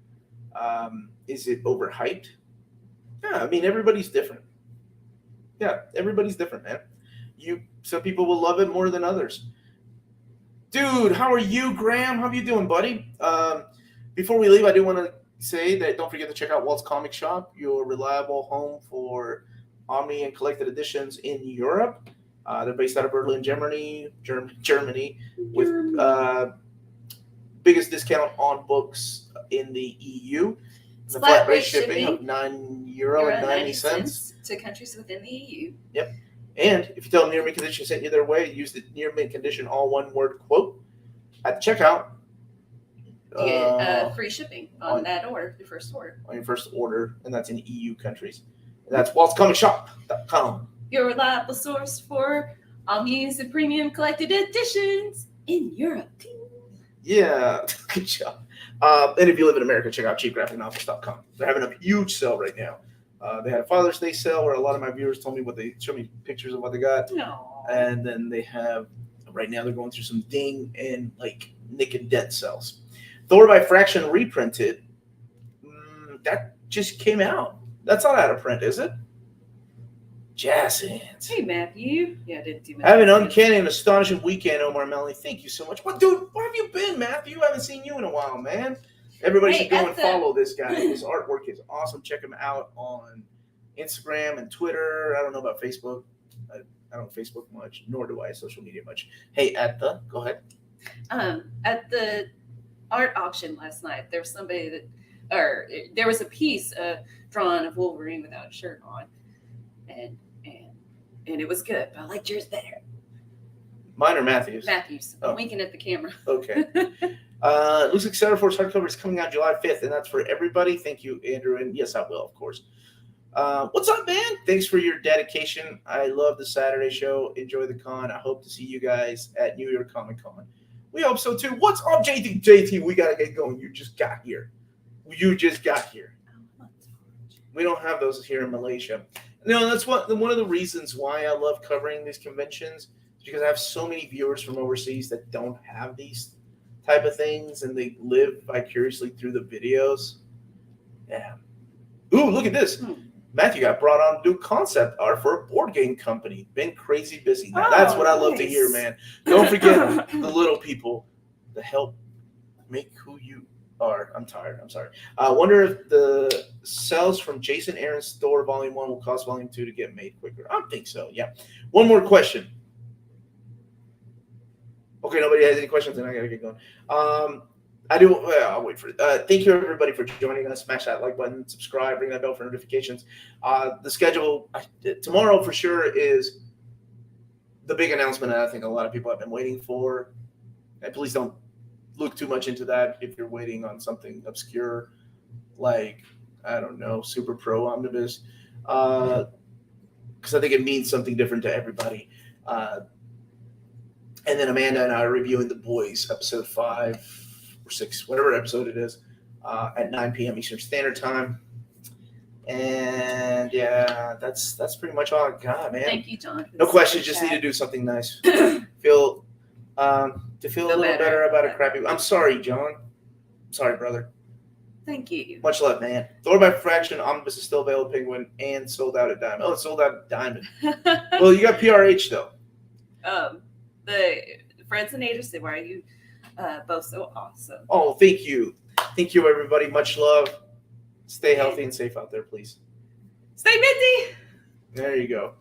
Is it overhyped? Yeah, I mean everybody's different. Yeah, everybody's different, man. Some people will love it more than others. Dude, how are you, Graham? How you doing, buddy? Before we leave, I do want to say that don't forget to check out Walt's Comic Shop, your reliable home for Omni and collected editions in Europe. They're based out of Berlin, Germany, with biggest discount on books in the EU. It's The flat rate shipping shipping of €9.90 to countries within the EU. Yep. And if you tell them Near Mint Condition sent you their way, use the Near Mint Condition all one word quote at the checkout. You get free shipping on that order, your first order. On your first order, and that's in EU countries. And that's waltzcomicshop.com. Your reliable source for Omnis and premium collected editions in Europe. Yeah, good job. And if you live in America, check out cheapgraphicnovels.com. They're having a huge sale right now. They had a Father's Day sale where a lot of my viewers told me showed me pictures of what they got. No. And then they have, right now they're going through some ding and like nick and dent sales. Thor by Fraction reprinted. That just came out. That's not out of print, is it? Jazz hands. Hey, Matthew. Yeah, I didn't do Matthew. Have an uncanny and astonishing weekend, Omar and Melanie. Thank you so much. What, dude? Where have you been, Matthew? I haven't seen you in a while, man. Everybody should go and follow this guy. His artwork is awesome. Check him out on Instagram and Twitter. I don't know about Facebook. I don't Facebook much, nor do I social media much. Hey, go ahead. At the art auction last night, there was there was a piece drawn of Wolverine without a shirt on, and it was good. But I liked yours better. Mine or Matthew's? Matthew's. I'm winking at the camera. Okay. Looks like Cyberforce hardcover is coming out July 5th, and that's for everybody. Thank you, Andrew. And yes, I will, of course. What's up, man? Thanks for your dedication. I love the Saturday show. Enjoy the con. I hope to see you guys at New York Comic Con. We hope so, too. What's up, JT? JT, we got to get going. You just got here. We don't have those here in Malaysia. No, that's one of the reasons why I love covering these conventions, is because I have so many viewers from overseas that don't have these type of things, and they live vicariously through the videos. Yeah. Ooh, look at this. Matthew got brought on to do concept art for a board game company. Been crazy busy. Now, that's what I love to hear, man. Don't forget the little people that help make who you are. I'm tired. I'm sorry. I wonder if the cells from Jason Aaron's Thor Volume 1 will cost Volume 2 to get made quicker. I think so, yeah. One more question. Okay, nobody has any questions, then I got to get going. I'll wait for it. Thank you, everybody, for joining us. Smash that like button, subscribe, ring that bell for notifications. The schedule tomorrow for sure is the big announcement that I think a lot of people have been waiting for. And please don't look too much into that if you're waiting on something obscure like, I don't know, Super Pro Omnibus. Because I think it means something different to everybody. And then Amanda and I are reviewing The Boys, episode 5 or 6, whatever episode it is, at 9 p.m. Eastern Standard Time. And yeah, that's pretty much all I got, man. Thank you, John. for No the questions. super Just need to chat. do something nice. Feel to feel a Feel little better about a better. crappy. I'm sorry, John. Sorry, brother. Thank you. Much love, man. Thor by Fraction, Omnibus is still available, Penguin, and sold out at Diamond. Oh, it's sold out at Diamond. Well, you got PRH though. The friends and neighbors say, why are you both so awesome? Oh, thank you, everybody. Much love. Stay healthy and safe out there, please. Stay minty. There you go.